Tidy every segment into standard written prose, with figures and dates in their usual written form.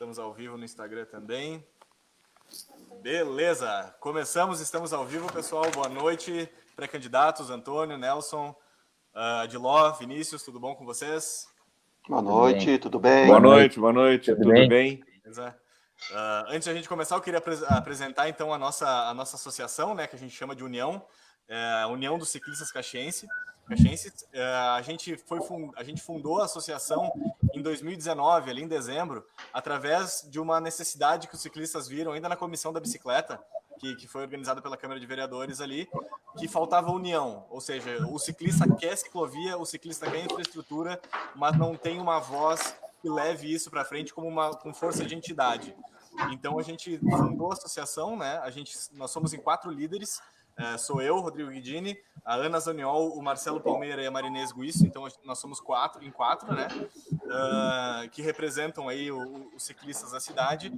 Estamos ao vivo no Instagram também. Beleza, começamos, estamos ao vivo, pessoal. Boa noite, pré-candidatos, Antônio, Nelson, Adiló, Vinícius, tudo bom com vocês? Boa noite, tudo bem? Boa noite, tudo bem? Beleza. Antes de a gente começar, eu queria apresentar então a nossa associação, né, que a gente chama de União, a União dos Ciclistas Caxienses. A gente fundou a associação em 2019, ali em dezembro, através de uma necessidade que os ciclistas viram ainda na comissão da bicicleta, que foi organizada pela Câmara de Vereadores ali, que faltava união, ou seja, o ciclista quer ciclovia, o ciclista quer infraestrutura, mas não tem uma voz que leve isso para frente com força de entidade. Então a gente fundou a associação, né? Nós somos em 4 líderes. Sou eu, Rodrigo Guidini, a Ana Zaniol, o Marcelo Palmeira e a Marinês Guiço. Então nós somos 4, né? Que representam aí os ciclistas da cidade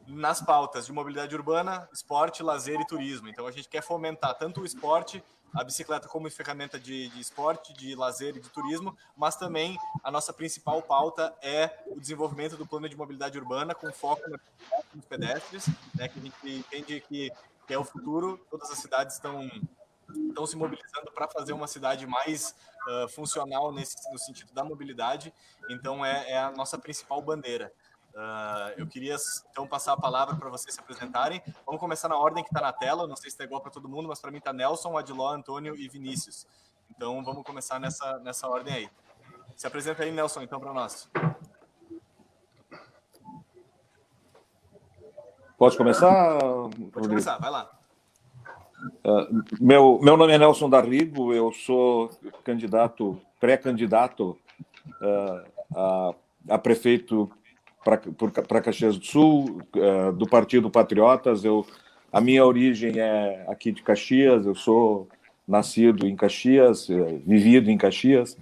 nas pautas de mobilidade urbana, esporte, lazer e turismo. Então a gente quer fomentar tanto o esporte, a bicicleta como ferramenta de esporte, de lazer e de turismo, mas também a nossa principal pauta é o desenvolvimento do plano de mobilidade urbana com foco nos pedestres, né, que a gente entende que é o futuro. Todas as cidades estão se mobilizando para fazer uma cidade mais funcional no sentido da mobilidade. Então é a nossa principal bandeira. Eu queria, então, passar a palavra para vocês se apresentarem. Vamos começar na ordem que está na tela. Não sei se está igual para todo mundo, mas para mim está Nelson, Adiló, Antônio e Vinícius. Então, vamos começar nessa ordem aí. Se apresenta aí, Nelson, então, para nós. Pode começar? Pode começar, vai lá. Meu nome é Nelson Darrigo, eu sou pré-candidato a prefeito para Caxias do Sul, do Partido Patriotas. A minha origem é aqui de Caxias, eu sou nascido em Caxias, vivido em Caxias,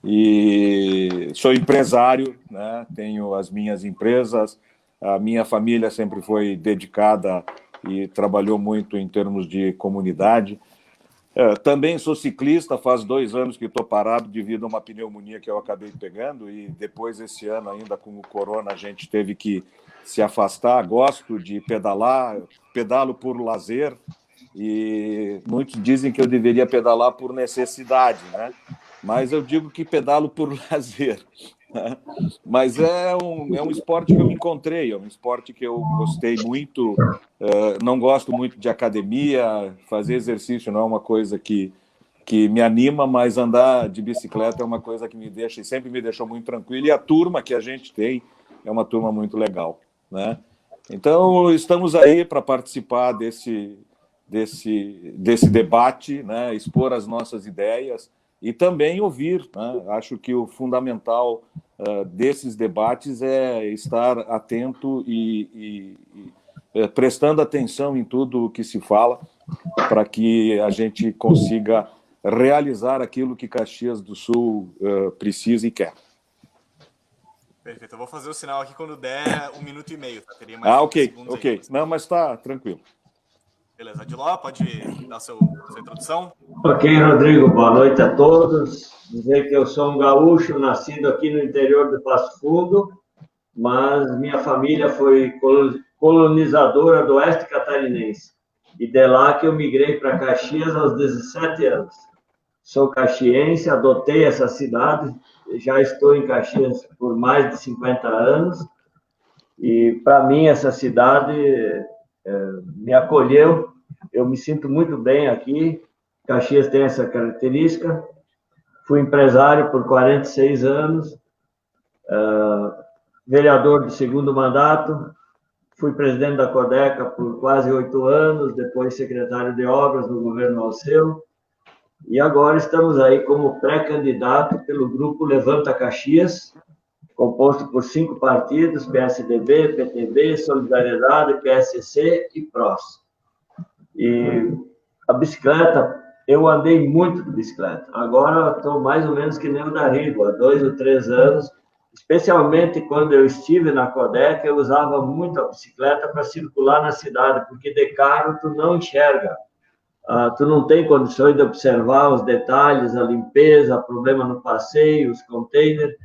e sou empresário, né? Tenho as minhas empresas, a minha família sempre foi dedicada e trabalhou muito em termos de comunidade. Também sou ciclista, faz 2 anos que estou parado devido a uma pneumonia que eu acabei pegando, e depois esse ano ainda com o corona a gente teve que se afastar. Gosto de pedalar, pedalo por lazer, e muitos dizem que eu deveria pedalar por necessidade, né? Mas eu digo que pedalo por lazer. Mas é um esporte que eu me encontrei, é um esporte que eu gostei muito. Não gosto muito de academia, fazer exercício não é uma coisa que me anima, mas andar de bicicleta é uma coisa que sempre me deixou muito tranquilo, e a turma que a gente tem é uma turma muito legal, né? Então, estamos aí para participar desse debate, né? Expor as nossas ideias e também ouvir, né? Acho que o fundamental desses debates é estar atento e prestando atenção em tudo o que se fala, para que a gente consiga realizar aquilo que Caxias do Sul precisa e quer. Perfeito, eu vou fazer o sinal aqui quando der 1 minuto e meio, tá? Teria mais 30 segundos ok. Aí, Não, mas está tranquilo. Beleza, Adiló, pode dar sua introdução? Ok, Rodrigo, boa noite a todos. Dizer que eu sou um gaúcho, nascido aqui no interior do Passo Fundo, mas minha família foi colonizadora do oeste catarinense. E de lá que eu migrei para Caxias aos 17 anos. Sou caxiense, adotei essa cidade, já estou em Caxias por mais de 50 anos, e para mim essa cidade me acolheu. Eu me sinto muito bem aqui. Caxias tem essa característica. Fui empresário por 46 anos, vereador de 2º mandato, fui presidente da Codeca por quase 8 anos, depois secretário de obras no governo Alceu, e agora estamos aí como pré-candidato pelo grupo Levanta Caxias, composto por 5 partidos: PSDB, PTB, Solidariedade, PSC e PROS. E a bicicleta, eu andei muito de bicicleta. Agora estou mais ou menos que nem o Darrigo, há 2 ou 3 anos. Especialmente quando eu estive na Codeca, eu usava muito a bicicleta para circular na cidade, porque de carro tu não enxerga. Tu não tem condições de observar os detalhes, a limpeza, problema no passeio, os containers.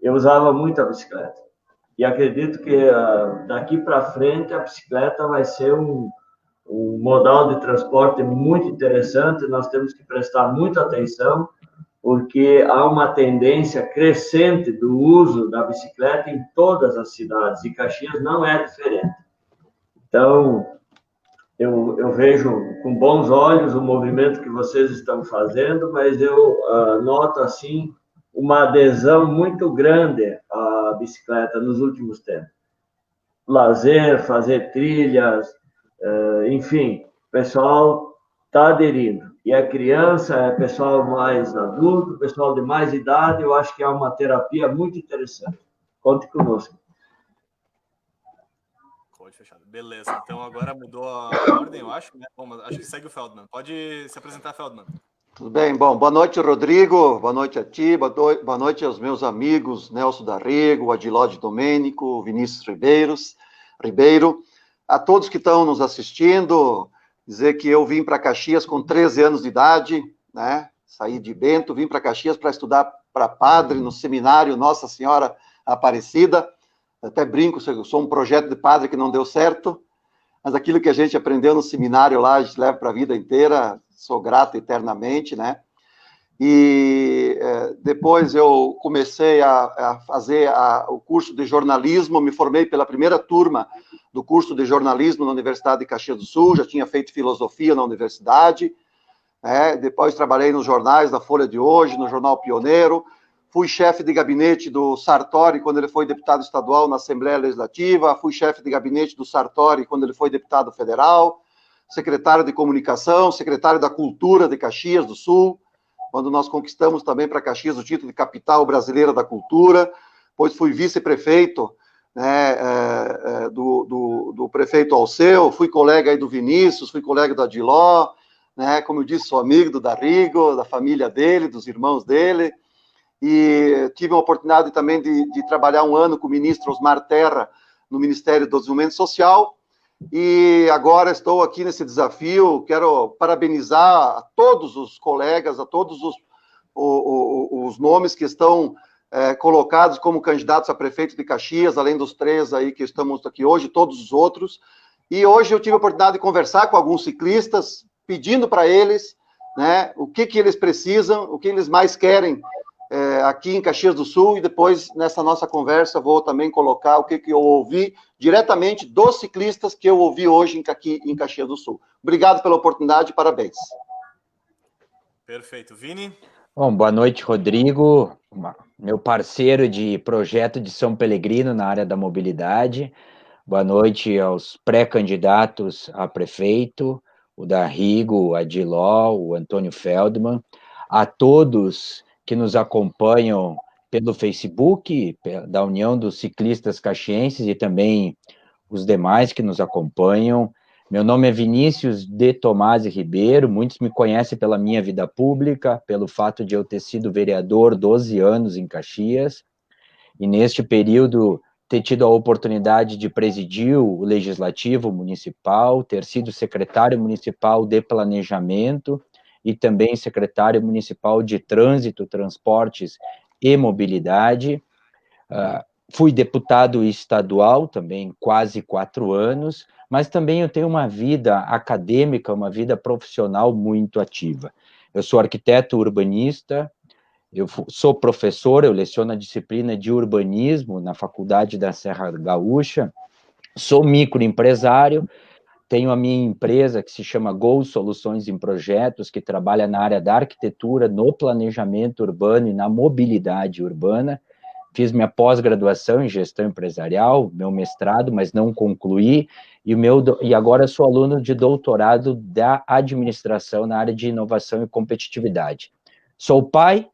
Eu usava muito a bicicleta. e acredito que daqui para frente a bicicleta vai ser um modal de transporte muito interessante. Nós temos que prestar muita atenção, porque há uma tendência crescente do uso da bicicleta em todas as cidades, e Caxias não é diferente. Então, eu vejo com bons olhos o movimento que vocês estão fazendo, mas eu noto, assim, uma adesão muito grande à bicicleta nos últimos tempos. Lazer, fazer trilhas, enfim, o pessoal está aderindo. E é criança, é pessoal mais adulto, pessoal de mais idade, eu acho que é uma terapia muito interessante. Conte conosco. Fechado. Beleza, então agora mudou a ordem, eu acho, né? Bom, mas acho que segue o Feldman. Pode se apresentar, Feldman. Tudo bem? Bom, boa noite, Rodrigo. Boa noite a ti. Boa noite aos meus amigos Nelson Darrego, Adiló de Domênico, Vinícius Ribeiro. A todos que estão nos assistindo, dizer que eu vim para Caxias com 13 anos de idade, né? Saí de Bento, vim para Caxias para estudar para padre no seminário Nossa Senhora Aparecida. Até brinco, eu sou um projeto de padre que não deu certo, mas aquilo que a gente aprendeu no seminário lá, a gente leva para a vida inteira, sou grato eternamente, né? E depois eu comecei a fazer o curso de jornalismo, me formei pela primeira turma do curso de jornalismo na Universidade de Caxias do Sul, já tinha feito filosofia na universidade, depois trabalhei nos jornais da Folha de Hoje, no Jornal Pioneiro, fui chefe de gabinete do Sartori quando ele foi deputado estadual na Assembleia Legislativa, fui chefe de gabinete do Sartori quando ele foi deputado federal, secretário de Comunicação, secretário da Cultura de Caxias do Sul, quando nós conquistamos também para Caxias o título de capital brasileira da cultura, depois fui vice-prefeito, né, do prefeito Alceu, fui colega aí do Vinícius, fui colega do Adiló, né, como eu disse, sou amigo do Darrigo, da família dele, dos irmãos dele, e tive a oportunidade também de trabalhar um ano com o ministro Osmar Terra no Ministério do Desenvolvimento Social, e agora estou aqui nesse desafio. Quero parabenizar a todos os colegas, a todos os nomes que estão colocados como candidatos a prefeito de Caxias, além dos 3 aí que estamos aqui hoje, todos os outros. E hoje eu tive a oportunidade de conversar com alguns ciclistas, pedindo para eles, né, o que eles precisam, o que eles mais querem aqui em Caxias do Sul, e depois, nessa nossa conversa, vou também colocar o que eu ouvi diretamente dos ciclistas que eu ouvi hoje aqui em Caxias do Sul. Obrigado pela oportunidade, parabéns. Perfeito. Vini? Bom, boa noite, Rodrigo, meu parceiro de projeto de São Pelegrino na área da mobilidade. Boa noite aos pré-candidatos a prefeito, o Darrigo, o Adiló, o Antônio Feldman, a todos que nos acompanham pelo Facebook, da União dos Ciclistas Caxienses, e também os demais que nos acompanham. Meu nome é Vinícius de Tomás Ribeiro, muitos me conhecem pela minha vida pública, pelo fato de eu ter sido vereador 12 anos em Caxias, e neste período ter tido a oportunidade de presidir o Legislativo Municipal, ter sido secretário municipal de Planejamento, e também secretário municipal de Trânsito, Transportes e Mobilidade. Fui deputado estadual também quase 4 anos, mas também eu tenho uma vida acadêmica, uma vida profissional muito ativa. Eu sou arquiteto urbanista, eu sou professor, eu leciono a disciplina de urbanismo na Faculdade da Serra Gaúcha, sou microempresário, tenho a minha empresa que se chama Gol Soluções em Projetos, que trabalha na área da arquitetura, no planejamento urbano e na mobilidade urbana. Fiz minha pós-graduação em gestão empresarial, meu mestrado, mas não concluí, e agora sou aluno de doutorado da administração na área de inovação e competitividade. Sou pai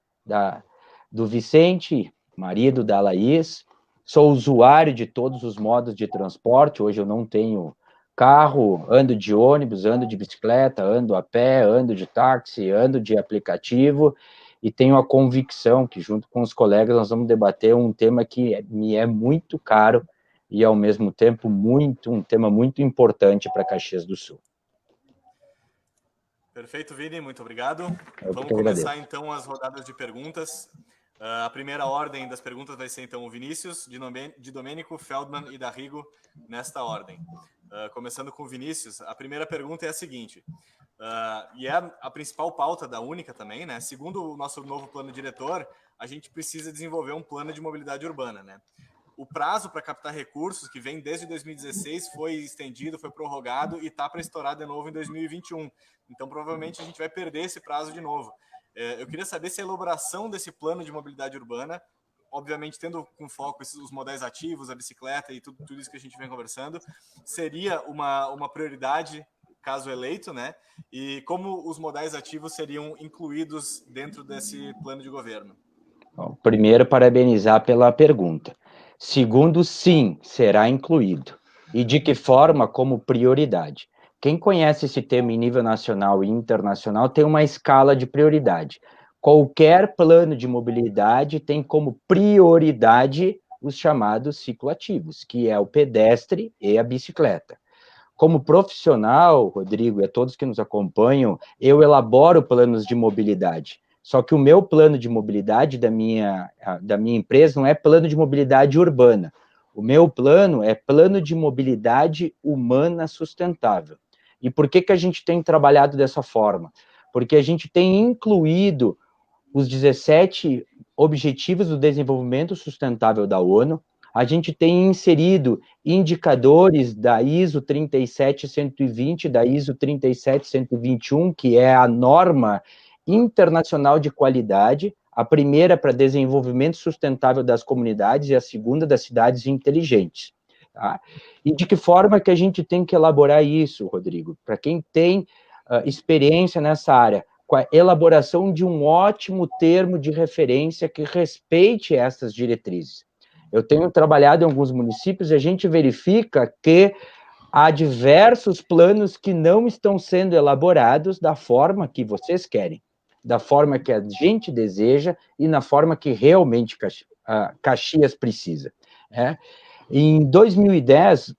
do Vicente, marido da Laís, sou usuário de todos os modos de transporte. Hoje eu não tenho carro, ando de ônibus, ando de bicicleta, ando a pé, ando de táxi, ando de aplicativo, e tenho a convicção que, junto com os colegas, nós vamos debater um tema que me é muito caro e, ao mesmo tempo, um tema muito importante para Caxias do Sul. Perfeito, Vini, muito obrigado. Eu Vamos que começar, agradeço. então, as rodadas de perguntas. A primeira ordem das perguntas vai ser, então, o Vinícius, de Domênico, Feldman e Darrigo, nesta ordem. Começando com o Vinícius, a primeira pergunta é a seguinte, e é a principal pauta da Única também, né? Segundo o nosso novo plano diretor, a gente precisa desenvolver um plano de mobilidade urbana, né? O prazo para captar recursos, que vem desde 2016, foi estendido, foi prorrogado e está para estourar de novo em 2021. Então, provavelmente, a gente vai perder esse prazo de novo. Eu queria saber se a elaboração desse plano de mobilidade urbana, obviamente tendo com foco os modais ativos, a bicicleta e tudo isso que a gente vem conversando, seria uma prioridade caso eleito, né? E como os modais ativos seriam incluídos dentro desse plano de governo? Bom, primeiro, parabenizar pela pergunta. Segundo, sim, será incluído. E de que forma? Como prioridade. Quem conhece esse tema em nível nacional e internacional tem uma escala de prioridade. Qualquer plano de mobilidade tem como prioridade os chamados cicloativos, que é o pedestre e a bicicleta. Como profissional, Rodrigo, e a todos que nos acompanham, eu elaboro planos de mobilidade. Só que o meu plano de mobilidade da minha empresa não é plano de mobilidade urbana. O meu plano é plano de mobilidade humana sustentável. E por que a gente tem trabalhado dessa forma? Porque a gente tem incluído os 17 Objetivos do Desenvolvimento Sustentável da ONU, a gente tem inserido indicadores da ISO 37120, da ISO 37121, que é a norma internacional de qualidade, a primeira para desenvolvimento sustentável das comunidades e a segunda das cidades inteligentes. Tá? E de que forma que a gente tem que elaborar isso, Rodrigo? Para quem tem experiência nessa área, com a elaboração de um ótimo termo de referência que respeite essas diretrizes. Eu tenho trabalhado em alguns municípios e a gente verifica que há diversos planos que não estão sendo elaborados da forma que vocês querem, da forma que a gente deseja e na forma que realmente Caxias precisa. Em 2010,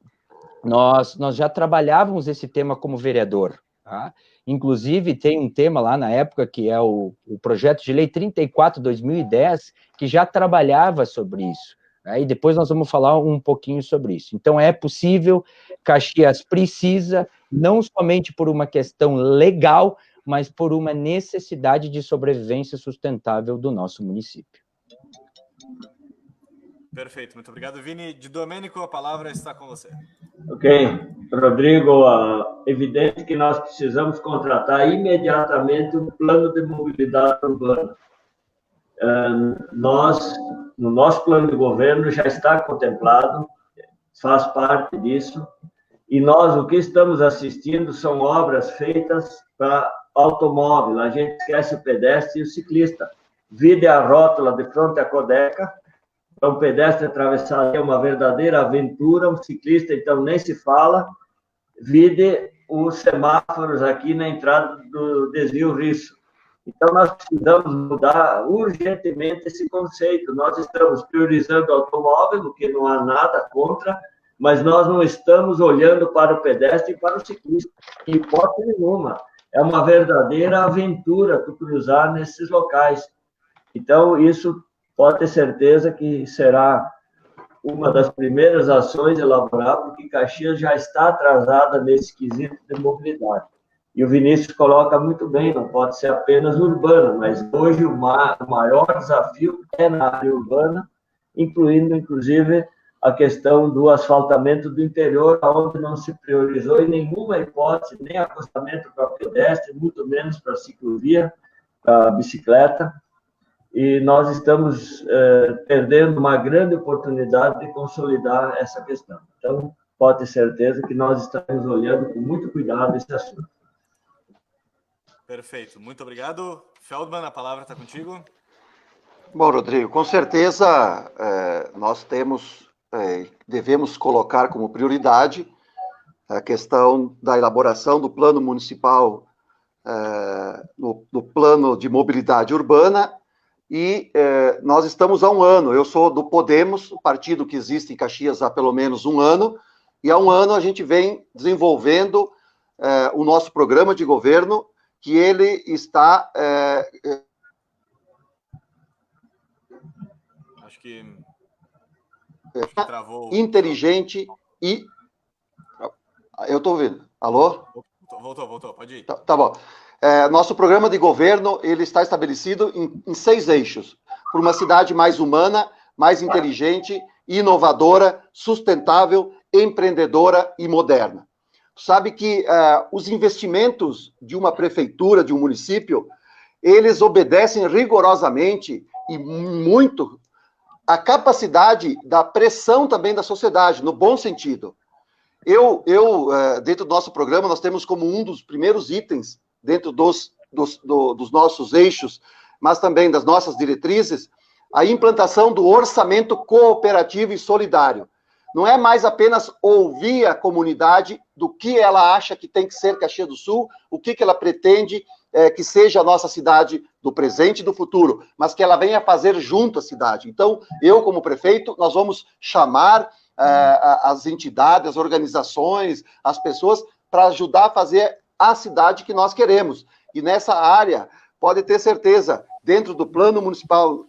nós já trabalhávamos esse tema como vereador. Tá? Inclusive, tem um tema lá na época, que é o projeto de lei 34/2010, que já trabalhava sobre isso. E depois nós vamos falar um pouquinho sobre isso. Então, é possível, Caxias precisa, não somente por uma questão legal, mas por uma necessidade de sobrevivência sustentável do nosso município. Perfeito, muito obrigado, Vini. De Domênico, a palavra está com você. Ok, Rodrigo, é evidente que nós precisamos contratar imediatamente um plano de mobilidade urbana. No nosso plano de governo já está contemplado, faz parte disso, e nós o que estamos assistindo são obras feitas para automóvel, a gente esquece o pedestre e o ciclista. Vide a rótula de frente à Codeca, para um pedestre atravessar é uma verdadeira aventura, um ciclista, então, nem se fala. Vide os semáforos aqui na entrada do desvio Risso. Então, nós precisamos mudar urgentemente esse conceito. Nós estamos priorizando o automóvel, o que não há nada contra, mas nós não estamos olhando para o pedestre e para o ciclista. Em hipótese nenhuma. É uma verdadeira aventura tu cruzar nesses locais. Então, isso pode ter certeza que será uma das primeiras ações a elaborar, porque Caxias já está atrasada nesse quesito de mobilidade. E o Vinícius coloca muito bem, não pode ser apenas urbana, mas hoje o maior desafio é na área urbana, incluindo, inclusive, a questão do asfaltamento do interior, onde não se priorizou em nenhuma hipótese, nem acostamento para pedestre, muito menos para ciclovia, para bicicleta, e nós estamos perdendo uma grande oportunidade de consolidar essa questão. Então, pode ter certeza que nós estamos olhando com muito cuidado esse assunto. Perfeito, muito obrigado. Feldman, a palavra está contigo. Bom, Rodrigo, com certeza nós devemos colocar como prioridade a questão da elaboração do plano municipal, no plano de mobilidade urbana, e nós estamos há um ano. Eu sou do Podemos, o partido que existe em Caxias há pelo menos um ano, e há um ano a gente vem desenvolvendo o nosso programa de governo, que ele está Acho que travou. Inteligente e... Eu estou ouvindo. Alô? Voltou. Pode ir. Tá bom. Nosso programa de governo ele está estabelecido em 6 eixos. Por uma cidade mais humana, mais inteligente, inovadora, sustentável, empreendedora e moderna. Sabe que os investimentos de uma prefeitura, de um município, eles obedecem rigorosamente e muito à capacidade da pressão também da sociedade, no bom sentido. Dentro do nosso programa, nós temos como um dos primeiros itens, dentro dos nossos eixos, mas também das nossas diretrizes, a implantação do orçamento cooperativo e solidário. Não é mais apenas ouvir a comunidade do que ela acha que tem que ser Caxias do Sul, o que ela pretende que seja a nossa cidade do presente e do futuro, mas que ela venha fazer junto à cidade. Então, eu, como prefeito, nós vamos chamar as entidades, as organizações, as pessoas, para ajudar a fazer a cidade que nós queremos. E nessa área, pode ter certeza, dentro do plano municipal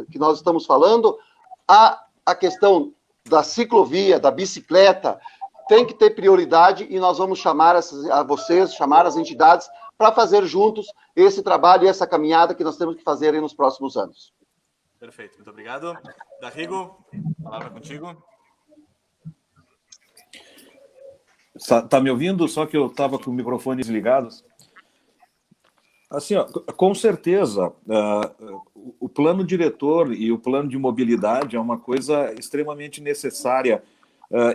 que nós estamos falando, a questão da ciclovia, da bicicleta, tem que ter prioridade e nós vamos chamar a vocês, chamar as entidades para fazer juntos esse trabalho e essa caminhada que nós temos que fazer aí nos próximos anos. Perfeito, muito obrigado. Darrigo, palavra contigo. Tá me ouvindo? Só que eu estava com o microfone desligado. Assim, ó, com certeza, o plano diretor e o plano de mobilidade é uma coisa extremamente necessária.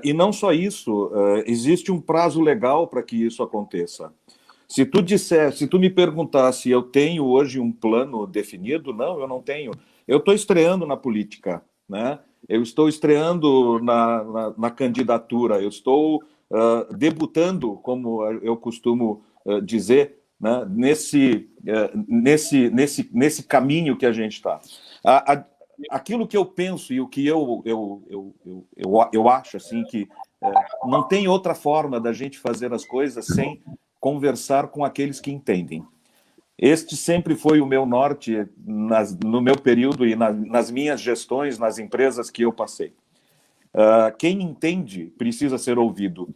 E não só isso, existe um prazo legal para que isso aconteça. Se tu me perguntar se eu tenho hoje um plano definido, não, eu não tenho. Eu estou estreando na política, né? Eu estou estreando na candidatura, eu estou debutando, como eu costumo dizer, né? Nesse caminho que a gente está. Aquilo que eu penso e o que eu acho assim que não tem outra forma da gente fazer as coisas sem conversar com aqueles que entendem. Este sempre foi o meu norte no meu período e nas minhas gestões, nas empresas que eu passei. Quem entende precisa ser ouvido.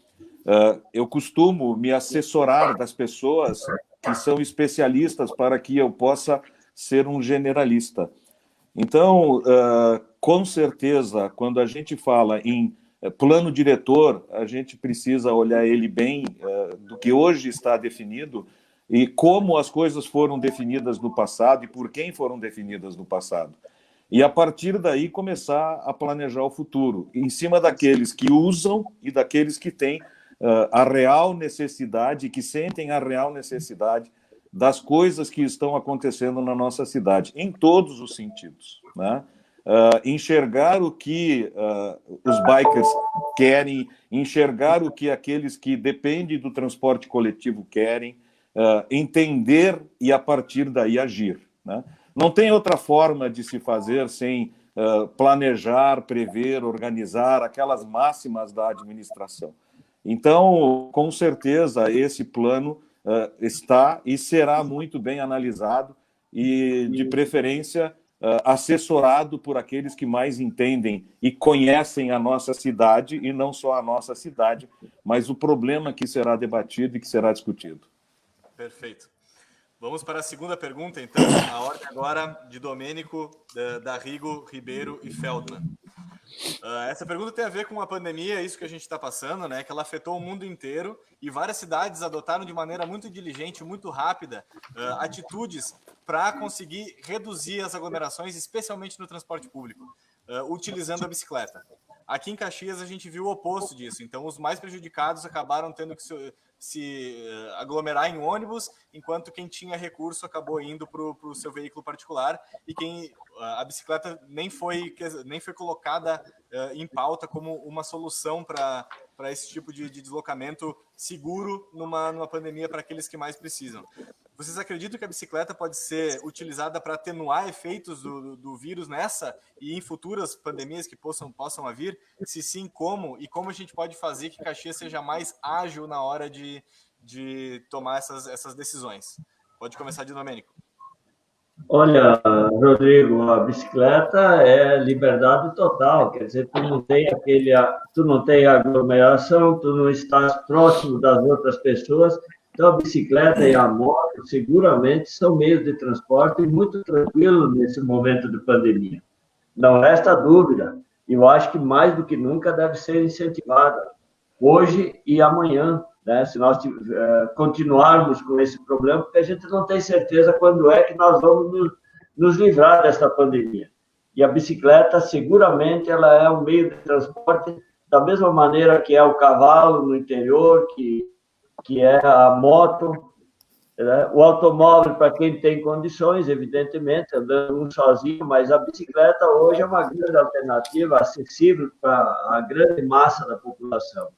Eu costumo me assessorar das pessoas que são especialistas para que eu possa ser um generalista. Então, com certeza, quando a gente fala em plano diretor, a gente precisa olhar ele bem do que hoje está definido e como as coisas foram definidas no passado e por quem foram definidas no passado. E, a partir daí, começar a planejar o futuro, em cima daqueles que usam e daqueles que têm a real necessidade, que sentem a real necessidade das coisas que estão acontecendo na nossa cidade, em todos os sentidos, né? Enxergar o que os bikers querem, enxergar o que aqueles que dependem do transporte coletivo querem, entender e, a partir daí, agir, né? Não tem outra forma de se fazer sem planejar, prever, organizar aquelas máximas da administração. Então, com certeza, esse plano está e será muito bem analisado e, de preferência, assessorado por aqueles que mais entendem e conhecem a nossa cidade, e não só a nossa cidade, mas o problema que será debatido e que será discutido. Perfeito. Vamos para a segunda pergunta, então. A ordem agora de Domênico, Darrigo, Ribeiro e Feldman. Essa pergunta tem a ver com a pandemia, isso que a gente está passando, né? Que ela afetou o mundo inteiro e várias cidades adotaram de maneira muito diligente, muito rápida, atitudes para conseguir reduzir as aglomerações, especialmente no transporte público, utilizando a bicicleta. Aqui em Caxias a gente viu o oposto disso, então os mais prejudicados acabaram tendo que se aglomerar em ônibus, enquanto quem tinha recurso acabou indo para o seu veículo particular e a bicicleta nem foi colocada em pauta como uma solução para esse tipo de deslocamento seguro numa pandemia para aqueles que mais precisam. Vocês acreditam que a bicicleta pode ser utilizada para atenuar efeitos do vírus nessa e em futuras pandemias que possam vir? Se sim, como? E como a gente pode fazer que Caxias seja mais ágil na hora de tomar essas decisões? Pode começar de Domênico. Olha, Rodrigo, a bicicleta é liberdade total, quer dizer, tu não tem aglomeração, tu não estás próximo das outras pessoas, então a bicicleta e a moto seguramente são meios de transporte muito tranquilos nesse momento de pandemia. Não resta dúvida, eu acho que mais do que nunca deve ser incentivada, hoje e amanhã, né? Se nós continuarmos com esse problema, porque a gente não tem certeza quando é que nós vamos nos livrar dessa pandemia. E a bicicleta, seguramente, ela é um meio de transporte da mesma maneira que é o cavalo no interior, que é a moto, né? O automóvel, para quem tem condições, evidentemente, andando sozinho, mas a bicicleta hoje é uma grande alternativa, acessível para a grande massa da população.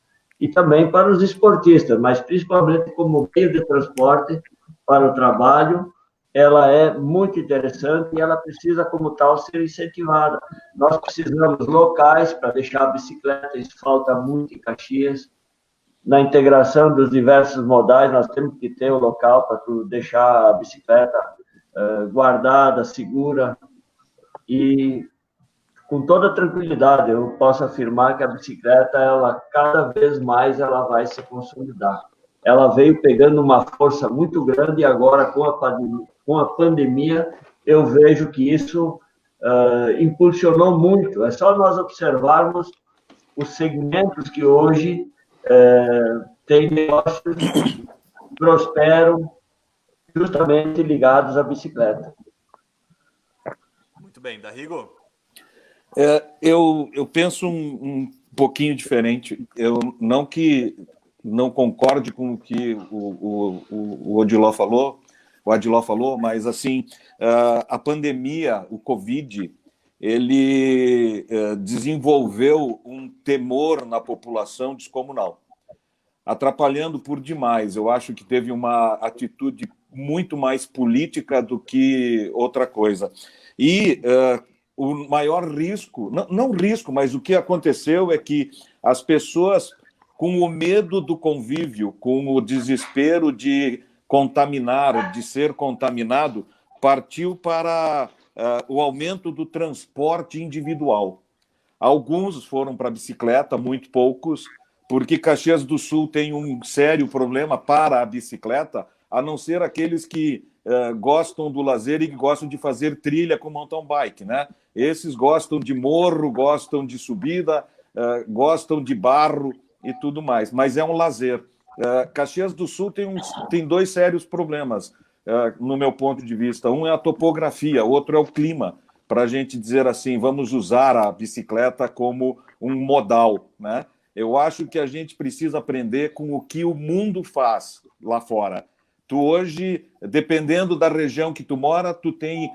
E também para os esportistas, mas principalmente como meio de transporte para o trabalho, ela é muito interessante e ela precisa, como tal, ser incentivada. Nós precisamos locais para deixar a bicicleta, isso falta muito em Caxias. Na integração dos diversos modais, nós temos que ter o local para deixar a bicicleta guardada, segura, e com toda tranquilidade, eu posso afirmar que a bicicleta, ela cada vez mais ela vai se consolidar. Ela veio pegando uma força muito grande e agora, com a pandemia, eu vejo que isso impulsionou muito. É só nós observarmos os segmentos que hoje têm negócios que prosperam justamente ligados à bicicleta. Muito bem. Darrigo? Eu penso um pouquinho diferente. Eu não concorde com o que o Adiló falou, mas assim, a pandemia, o Covid, ele desenvolveu um temor na população descomunal, atrapalhando por demais. Eu acho que teve uma atitude muito mais política do que outra coisa. E o maior risco, não risco, mas o que aconteceu é que as pessoas, com o medo do convívio, com o desespero de contaminar, de ser contaminado, partiu para o aumento do transporte individual. Alguns foram para a bicicleta, muito poucos, porque Caxias do Sul tem um sério problema para a bicicleta, a não ser aqueles que gostam do lazer e que gostam de fazer trilha com mountain bike, né? Esses gostam de morro, gostam de subida, gostam de barro e tudo mais, mas é um lazer. Caxias do Sul tem dois sérios problemas, no meu ponto de vista. Um é a topografia, outro é o clima, para a gente dizer assim, vamos usar a bicicleta como um modal, né? Eu acho que a gente precisa aprender com o que o mundo faz lá fora. Tu hoje, dependendo da região que tu mora, tu tem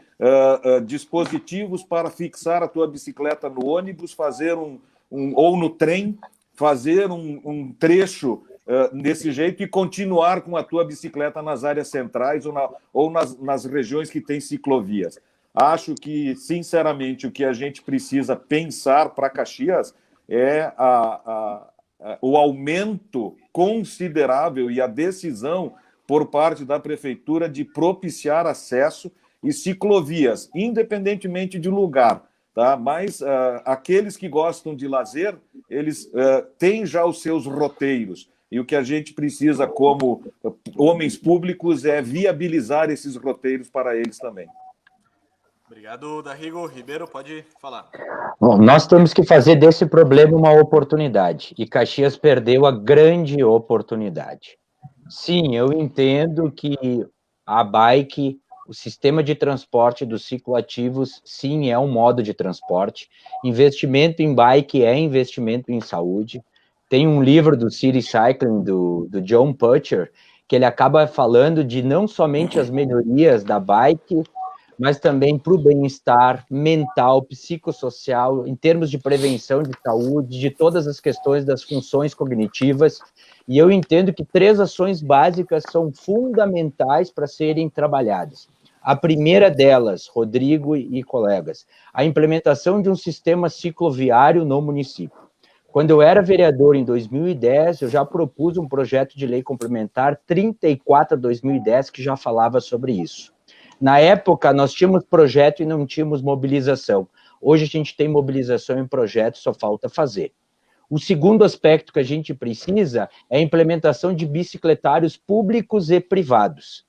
dispositivos para fixar a tua bicicleta no ônibus, fazer ou no trem, fazer um trecho desse jeito e continuar com a tua bicicleta nas áreas centrais ou nas regiões que tem ciclovias. Acho que, sinceramente, o que a gente precisa pensar para Caxias é o aumento considerável e a decisão por parte da prefeitura de propiciar acesso e ciclovias, independentemente de lugar, tá? Mas aqueles que gostam de lazer, eles têm já os seus roteiros. E o que a gente precisa, como homens públicos, é viabilizar esses roteiros para eles também. Obrigado, Darrigo. Ribeiro, pode falar. Bom, nós temos que fazer desse problema uma oportunidade, e Caxias perdeu a grande oportunidade. Sim, eu entendo que a bike, o sistema de transporte dos cicloativos, sim, é um modo de transporte. Investimento em bike é investimento em saúde. Tem um livro do City Cycling, do John Putcher, que ele acaba falando de não somente as melhorias da bike, mas também para o bem-estar mental, psicossocial, em termos de prevenção de saúde, de todas as questões das funções cognitivas. E eu entendo que 3 ações básicas são fundamentais para serem trabalhadas. A primeira delas, Rodrigo e colegas, a implementação de um sistema cicloviário no município. Quando eu era vereador em 2010, eu já propus um projeto de lei complementar 34/2010 que já falava sobre isso. Na época, nós tínhamos projeto e não tínhamos mobilização. Hoje a gente tem mobilização em projeto, só falta fazer. O segundo aspecto que a gente precisa é a implementação de bicicletários públicos e privados.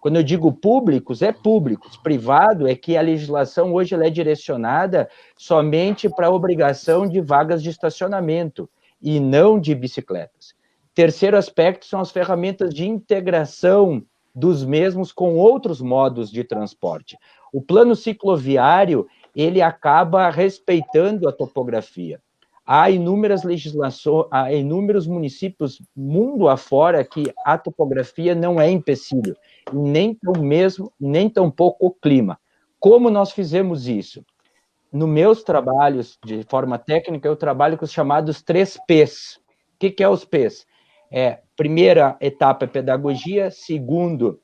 Quando eu digo públicos, é públicos. Privado é que a legislação hoje ela é direcionada somente para a obrigação de vagas de estacionamento e não de bicicletas. Terceiro aspecto são as ferramentas de integração dos mesmos com outros modos de transporte. O plano cicloviário, ele acaba respeitando a topografia. Há inúmeras legislações, há inúmeros municípios mundo afora que a topografia não é empecilho, nem tão pouco o clima. Como nós fizemos isso? Nos meus trabalhos, de forma técnica, eu trabalho com os chamados 3 Ps. O que é os Ps? Primeira etapa é pedagogia, segundo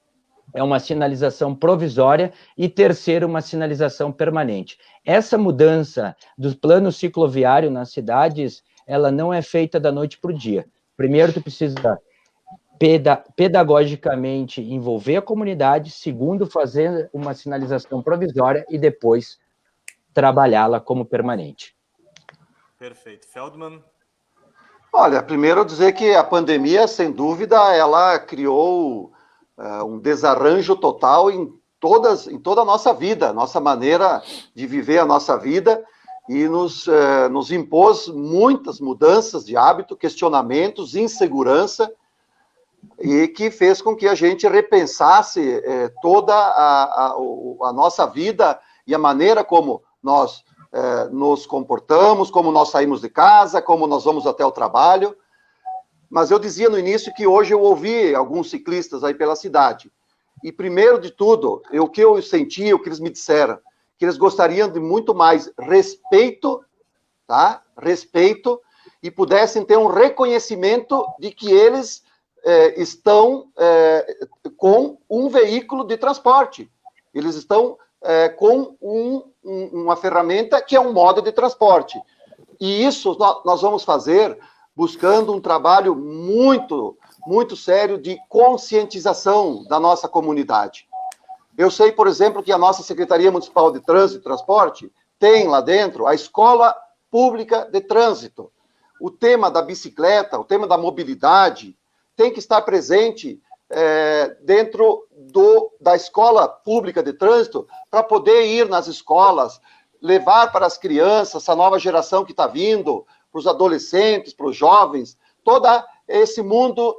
é uma sinalização provisória e terceiro, uma sinalização permanente. Essa mudança do plano cicloviário nas cidades, ela não é feita da noite para o dia. Primeiro, tu precisa pedagogicamente envolver a comunidade, segundo, fazer uma sinalização provisória e depois trabalhá-la como permanente. Perfeito. Feldman? Olha, primeiro dizer que a pandemia, sem dúvida, ela criou um desarranjo total em toda a nossa vida, nossa maneira de viver a nossa vida, e nos impôs muitas mudanças de hábito, questionamentos, insegurança, e que fez com que a gente repensasse toda a nossa vida e a maneira como nós nos comportamos, como nós saímos de casa, como nós vamos até o trabalho. Mas eu dizia no início que hoje eu ouvi alguns ciclistas aí pela cidade. E primeiro de tudo, o que eu senti, o que eles me disseram, que eles gostariam de muito mais respeito, tá? Respeito, e pudessem ter um reconhecimento de que eles estão com um veículo de transporte. Eles estão com uma ferramenta que é um modo de transporte. E isso nós vamos fazer buscando um trabalho muito, muito sério de conscientização da nossa comunidade. Eu sei, por exemplo, que a nossa Secretaria Municipal de Trânsito e Transporte tem lá dentro a Escola Pública de Trânsito. O tema da bicicleta, o tema da mobilidade, tem que estar presente dentro da Escola Pública de Trânsito para poder ir nas escolas, levar para as crianças, essa nova geração que está vindo, para os adolescentes, para os jovens, todo esse mundo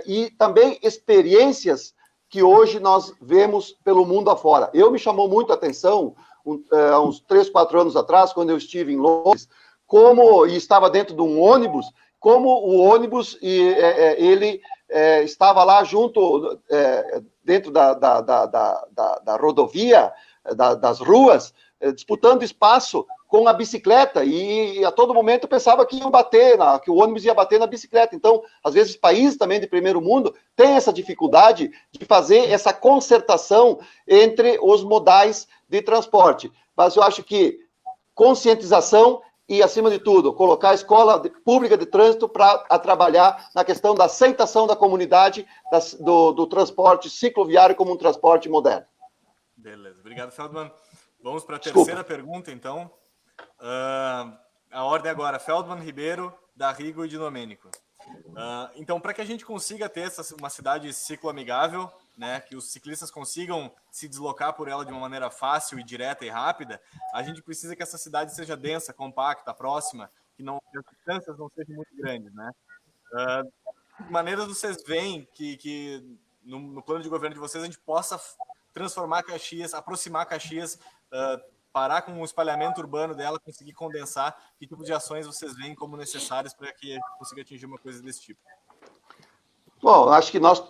e também experiências que hoje nós vemos pelo mundo afora. Me chamou muito a atenção, há uns 3, 4 anos atrás, quando eu estive em Londres, e estava dentro de um ônibus, como o ônibus, ele estava lá junto, dentro da rodovia, das ruas, disputando espaço com a bicicleta, e a todo momento pensava que que o ônibus ia bater na bicicleta. Então, às vezes, países também de primeiro mundo têm essa dificuldade de fazer essa concertação entre os modais de transporte. Mas eu acho que conscientização e, acima de tudo, colocar a Escola Pública de Trânsito para trabalhar na questão da aceitação da comunidade do transporte cicloviário como um transporte moderno. Beleza. Obrigado, Feldman. Vamos para a terceira pergunta, então. A ordem agora, Feldman, Ribeiro, D'Arrigo e de Domênico. Então, para que a gente consiga ter uma cidade cicloamigável, né, que os ciclistas consigam se deslocar por ela de uma maneira fácil e direta e rápida, a gente precisa que essa cidade seja densa, compacta, próxima, que as distâncias não sejam muito grandes, né? De maneiras vocês veem que no plano de governo de vocês a gente possa transformar Caxias, aproximar Caxias, parar com o espalhamento urbano dela, conseguir condensar, que tipo de ações vocês veem como necessárias para que a gente consiga atingir uma coisa desse tipo? Bom, acho que nós,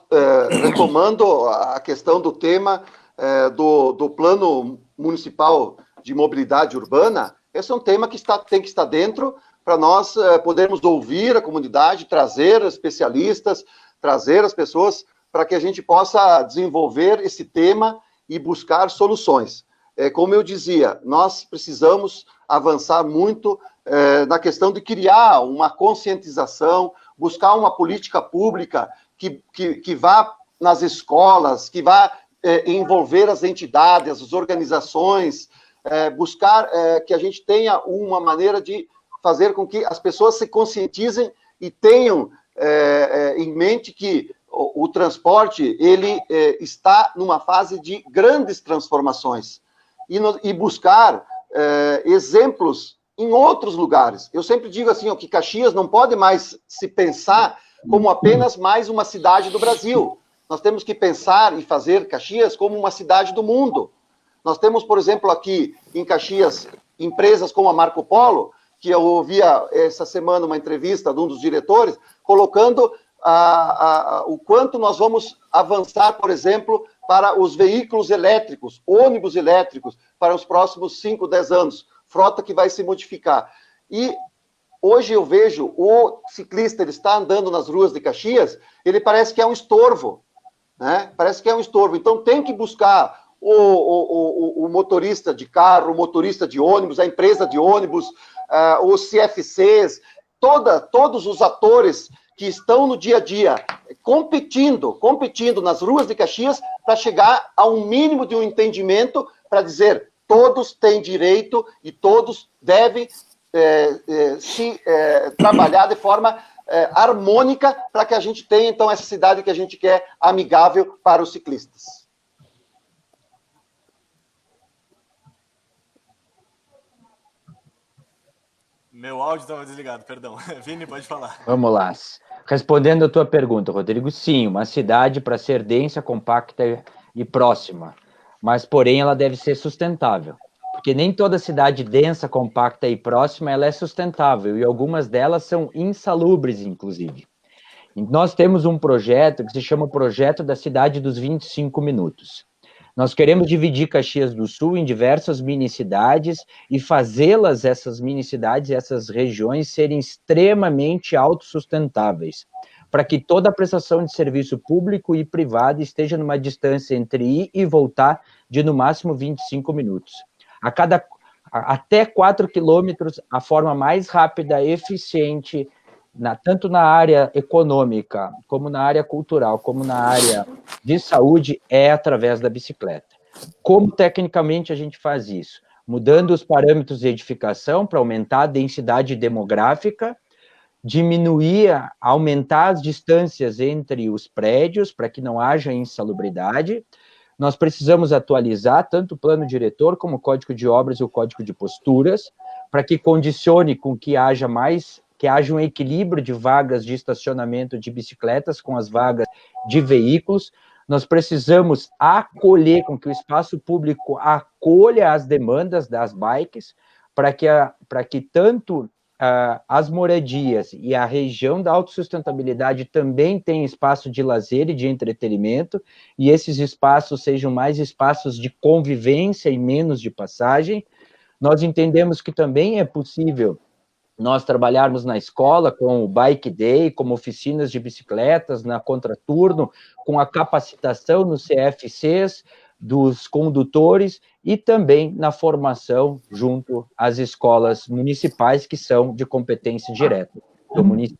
retomando a questão do tema do Plano Municipal de Mobilidade Urbana, esse é um tema que tem que estar dentro para nós podermos ouvir a comunidade, trazer especialistas, trazer as pessoas para que a gente possa desenvolver esse tema e buscar soluções. Como eu dizia, nós precisamos avançar muito na questão de criar uma conscientização, buscar uma política pública que vá nas escolas, que vá envolver as entidades, as organizações, buscar que a gente tenha uma maneira de fazer com que as pessoas se conscientizem e tenham em mente que o transporte ele está numa fase de grandes transformações e buscar exemplos em outros lugares. Eu sempre digo assim, que Caxias não pode mais se pensar como apenas mais uma cidade do Brasil. Nós temos que pensar e fazer Caxias como uma cidade do mundo. Nós temos, por exemplo, aqui em Caxias, empresas como a Marco Polo, que eu ouvia essa semana uma entrevista de um dos diretores, colocando o quanto nós vamos avançar, por exemplo, para os veículos elétricos, ônibus elétricos, para os próximos 5, 10 anos, frota que vai se modificar. E hoje eu vejo o ciclista, ele está andando nas ruas de Caxias, ele parece que é um estorvo, né? Parece que é um estorvo. Então tem que buscar o motorista de carro, o motorista de ônibus, a empresa de ônibus, os CFCs, todos os atores que estão no dia a dia competindo nas ruas de Caxias para chegar a um mínimo de um entendimento para dizer todos têm direito e todos devem trabalhar de forma harmônica para que a gente tenha, então, essa cidade que a gente quer amigável para os ciclistas. Meu áudio estava desligado, perdão. Vini, pode falar. Vamos lá. Respondendo a tua pergunta, Rodrigo, sim, uma cidade para ser densa, compacta e próxima, mas, porém, ela deve ser sustentável, porque nem toda cidade densa, compacta e próxima ela é sustentável, e algumas delas são insalubres, inclusive. E nós temos um projeto que se chama Projeto da Cidade dos 25 Minutos. Nós queremos dividir Caxias do Sul em diversas mini-cidades e fazê-las, essas mini-cidades, essas regiões, serem extremamente autossustentáveis, para que toda a prestação de serviço público e privado esteja numa distância entre ir e voltar de, no máximo, 25 minutos. Até 4 quilômetros, a forma mais rápida, eficiente, tanto na área econômica, como na área cultural, como na área de saúde, é através da bicicleta. Como tecnicamente a gente faz isso? Mudando os parâmetros de edificação para aumentar a densidade demográfica, aumentar as distâncias entre os prédios para que não haja insalubridade. Nós precisamos atualizar tanto o plano diretor como o código de obras e o código de posturas, para que condicione com que haja um equilíbrio de vagas de estacionamento de bicicletas com as vagas de veículos. Nós precisamos acolher, com que o espaço público acolha as demandas das bikes, para que tanto as moradias e a região da autossustentabilidade também tenham espaço de lazer e de entretenimento, e esses espaços sejam mais espaços de convivência e menos de passagem. Nós entendemos que também é possível nós trabalharmos na escola com o Bike Day, como oficinas de bicicletas, na contraturno, com a capacitação nos CFCs dos condutores e também na formação junto às escolas municipais, que são de competência direta do município.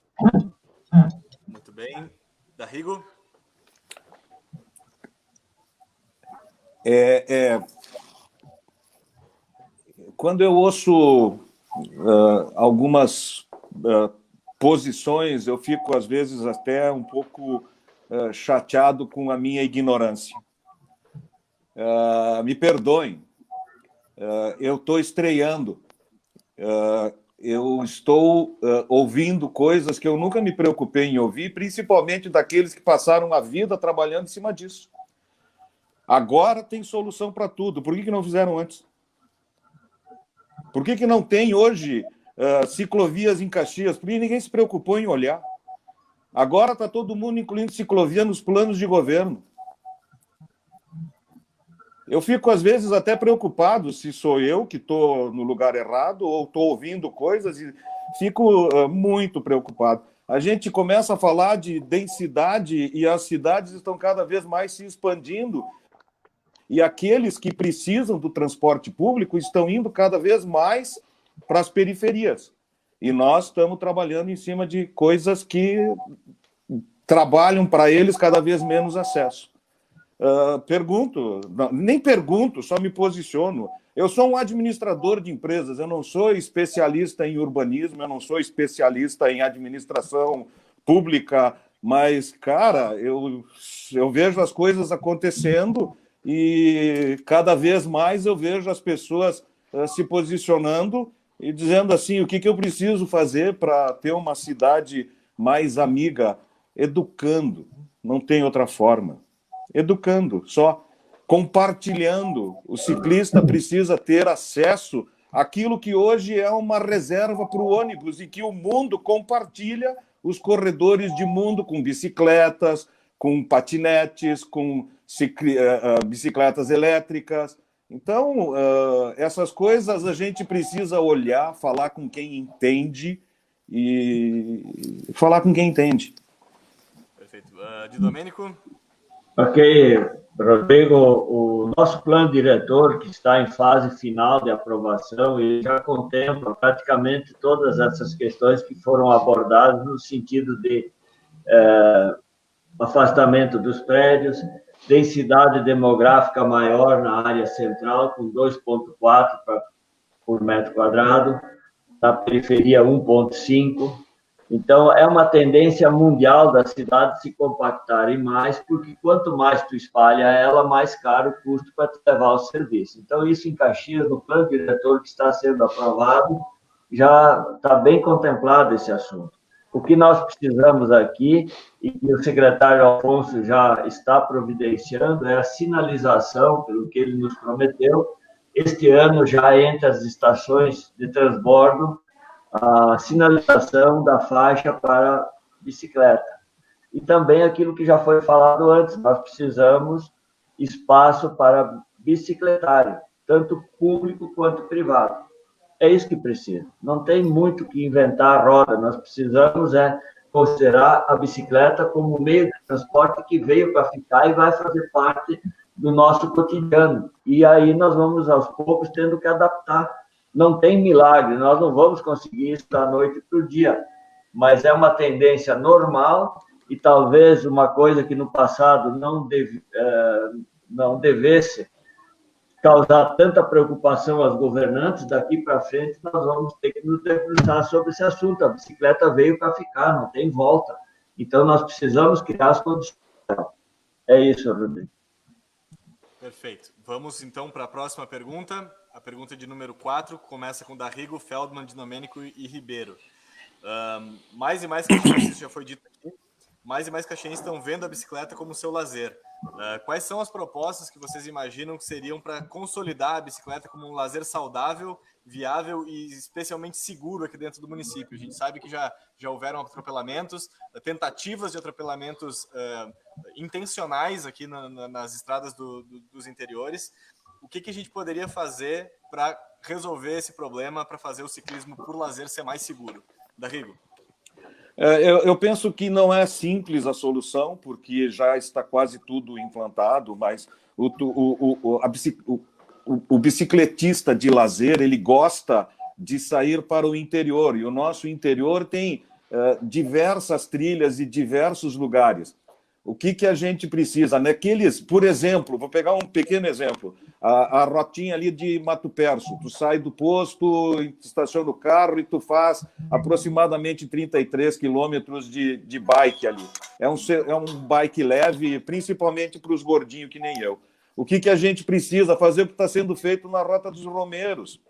Muito bem. Darrigo? Quando eu ouço algumas posições, eu fico, às vezes, até um pouco chateado com a minha ignorância. Me perdoem, eu estou estreando, eu estou ouvindo coisas que eu nunca me preocupei em ouvir, principalmente daqueles que passaram a vida trabalhando em cima disso. Agora tem solução para tudo, por que não fizeram antes? Por que não tem hoje ciclovias em Caxias? Porque ninguém se preocupou em olhar. Agora está todo mundo incluindo ciclovia nos planos de governo. Eu fico, às vezes, até preocupado se sou eu que estou no lugar errado ou estou ouvindo coisas e fico muito preocupado. A gente começa a falar de densidade e as cidades estão cada vez mais se expandindo e aqueles que precisam do transporte público estão indo cada vez mais para as periferias. E nós estamos trabalhando em cima de coisas que trabalham para eles cada vez menos acesso. pergunto, não, nem pergunto, só me posiciono. Eu sou um administrador de empresas, eu não sou especialista em urbanismo, eu não sou especialista em administração pública, mas, cara, eu vejo as coisas acontecendo e cada vez mais eu vejo as pessoas se posicionando e dizendo assim, o que eu preciso fazer para ter uma cidade mais amiga? Educando, não tem outra forma. Educando, só compartilhando. O ciclista precisa ter acesso àquilo que hoje é uma reserva para o ônibus e que o mundo compartilha, os corredores de mundo com bicicletas, com patinetes, com bicicletas elétricas. Então, essas coisas a gente precisa olhar, falar com quem entende e falar com quem entende. Perfeito. De Domênico? Ok, Rodrigo, o nosso plano diretor, que está em fase final de aprovação, ele já contempla praticamente todas essas questões que foram abordadas no sentido de afastamento dos prédios, densidade demográfica maior na área central, com 2,4 por metro quadrado, na periferia 1,5. Então, é uma tendência mundial das cidades se compactarem mais, porque quanto mais tu espalha ela, mais caro o custo para te levar ao serviço. Então, isso em Caxias, no plano diretor que está sendo aprovado, já está bem contemplado esse assunto. O que nós precisamos aqui, e que o secretário Alfonso já está providenciando, é a sinalização, pelo que ele nos prometeu, este ano já entre as estações de transbordo, a sinalização da faixa para bicicleta. E também aquilo que já foi falado antes, nós precisamos espaço para bicicletário, tanto público quanto privado. É isso que precisa. Não tem muito que inventar a roda, nós precisamos considerar a bicicleta como meio de transporte que veio para ficar e vai fazer parte do nosso cotidiano. E aí nós vamos, aos poucos, tendo que adaptar. Não tem milagre, nós não vamos conseguir isso da noite para o dia, mas é uma tendência normal e talvez uma coisa que no passado não devesse causar tanta preocupação aos governantes, daqui para frente nós vamos ter que nos debruçar sobre esse assunto. A bicicleta veio para ficar, não tem volta. Então nós precisamos criar as condições. É isso, Rodrigo. Perfeito. Vamos então para a próxima pergunta. A pergunta de número 4 começa com Darrigo, Feldman, de Domênico e Ribeiro. Mais e mais caxienses, isso já foi dito aqui, mais e mais caxienses estão vendo a bicicleta como seu lazer. Quais são as propostas que vocês imaginam que seriam para consolidar a bicicleta como um lazer saudável, viável e especialmente seguro aqui dentro do município? A gente sabe que já houveram atropelamentos, tentativas de atropelamentos intencionais aqui nas estradas dos interiores. O que a gente poderia fazer para resolver esse problema, para fazer o ciclismo por lazer ser mais seguro? Darrigo. Eu penso que não é simples a solução, porque já está quase tudo implantado, mas o bicicletista de lazer, ele gosta de sair para o interior, e o nosso interior tem diversas trilhas e diversos lugares. O que a gente precisa? Naqueles, por exemplo, vou pegar um pequeno exemplo, a rotinha ali de Mato Perso, tu sai do posto, estaciona o carro e tu faz aproximadamente 33 quilômetros de bike ali. É um bike leve, principalmente para os gordinhos que nem eu. O que a gente precisa fazer, o que está sendo feito na Rota dos Romeiros?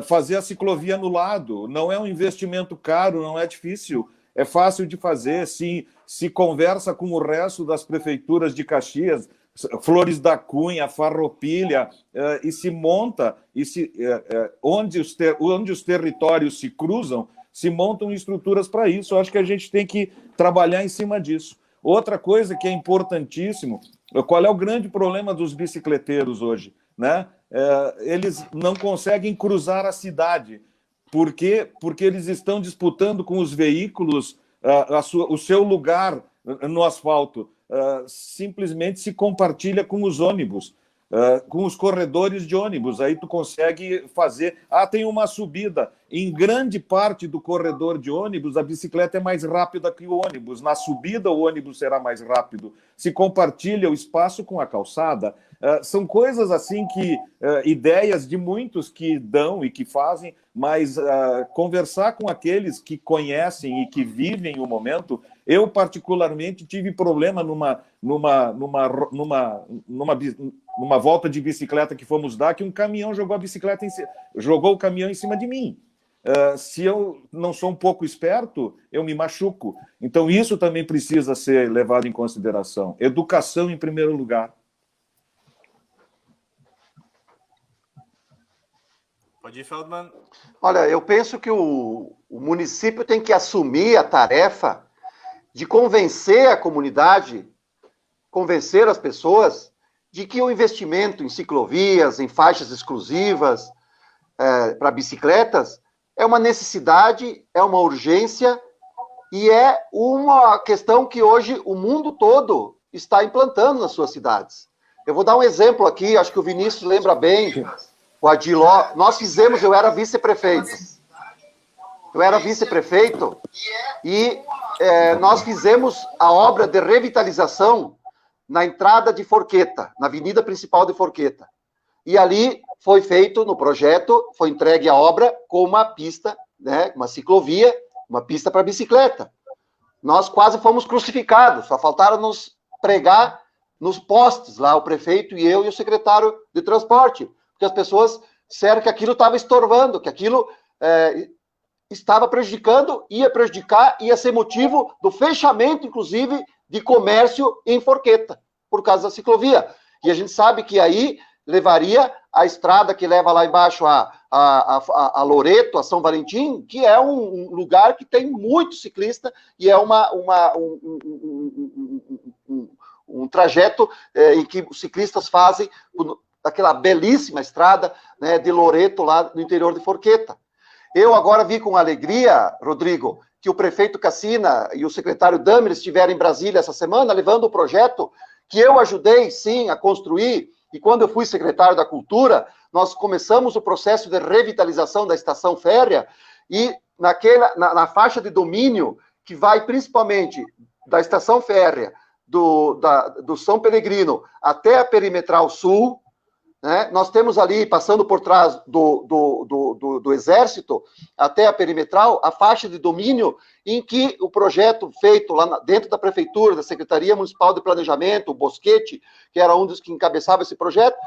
Fazer a ciclovia no lado. Não é um investimento caro, não é difícil, é fácil de fazer, se conversa com o resto das prefeituras de Caxias, Flores da Cunha, Farroupilha, e se monta, onde os territórios se cruzam, se montam estruturas para isso. Eu acho que a gente tem que trabalhar em cima disso. Outra coisa que é importantíssimo, qual é o grande problema dos bicicleteiros hoje? Né? Eles não conseguem cruzar a cidade. Por quê? Porque eles estão disputando com os veículos o seu lugar no asfalto. Simplesmente se compartilha com os ônibus. com os corredores de ônibus. Aí tu consegue fazer... tem uma subida. Em grande parte do corredor de ônibus, a bicicleta é mais rápida que o ônibus. Na subida, o ônibus será mais rápido. Se compartilha o espaço com a calçada. São coisas assim que... ideias de muitos que dão e que fazem, mas conversar com aqueles que conhecem e que vivem o momento... Eu, particularmente, tive problema numa volta de bicicleta que fomos dar, que um caminhão jogou o caminhão em cima de mim. Se eu não sou um pouco esperto, eu me machuco. Então, isso também precisa ser levado em consideração. Educação em primeiro lugar. Pode ir, Feldman. Olha, eu penso que o município tem que assumir a tarefa de convencer a comunidade, convencer as pessoas de que o investimento em ciclovias, em faixas exclusivas para bicicletas é uma necessidade, é uma urgência e é uma questão que hoje o mundo todo está implantando nas suas cidades. Eu vou dar um exemplo aqui, acho que o Vinícius lembra bem, o Adiló, eu era vice-prefeito. E nós fizemos a obra de revitalização na entrada de Forqueta, na avenida principal de Forqueta. E ali foi feito, no projeto, foi entregue a obra com uma pista, né, uma ciclovia, uma pista para bicicleta. Nós quase fomos crucificados, só faltaram nos pregar nos postes lá, o prefeito e eu e o secretário de transporte, porque as pessoas disseram que aquilo estava estorvando, que aquilo estava prejudicando, ia prejudicar, ia ser motivo do fechamento, inclusive, de comércio em Forqueta, por causa da ciclovia. E a gente sabe que aí levaria a estrada que leva lá embaixo a Loreto, a São Valentim, que é um lugar que tem muito ciclista e é um trajeto em que os ciclistas fazem aquela belíssima estrada, né, de Loreto, lá no interior de Forqueta. Eu agora vi com alegria, Rodrigo, que o prefeito Cassina e o secretário Damer estiveram em Brasília essa semana, levando o projeto que eu ajudei, sim, a construir. E quando eu fui secretário da Cultura, nós começamos o processo de revitalização da estação férrea e na faixa de domínio que vai principalmente da estação férrea do São Pelegrino até a Perimetral Sul, né? Nós temos ali, passando por trás do Exército, até a Perimetral, a faixa de domínio em que o projeto feito lá dentro da Prefeitura, da Secretaria Municipal de Planejamento, o Bosquete, que era um dos que encabeçava esse projeto,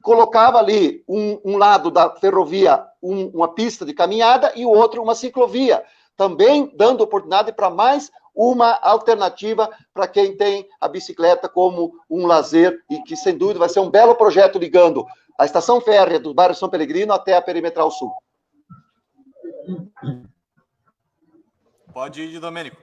colocava ali um lado da ferrovia uma pista de caminhada e o outro uma ciclovia, também dando oportunidade para mais uma alternativa para quem tem a bicicleta como um lazer e que, sem dúvida, vai ser um belo projeto ligando a estação férrea do bairro São Pelegrino até a Perimetral Sul. Pode ir, Domênico.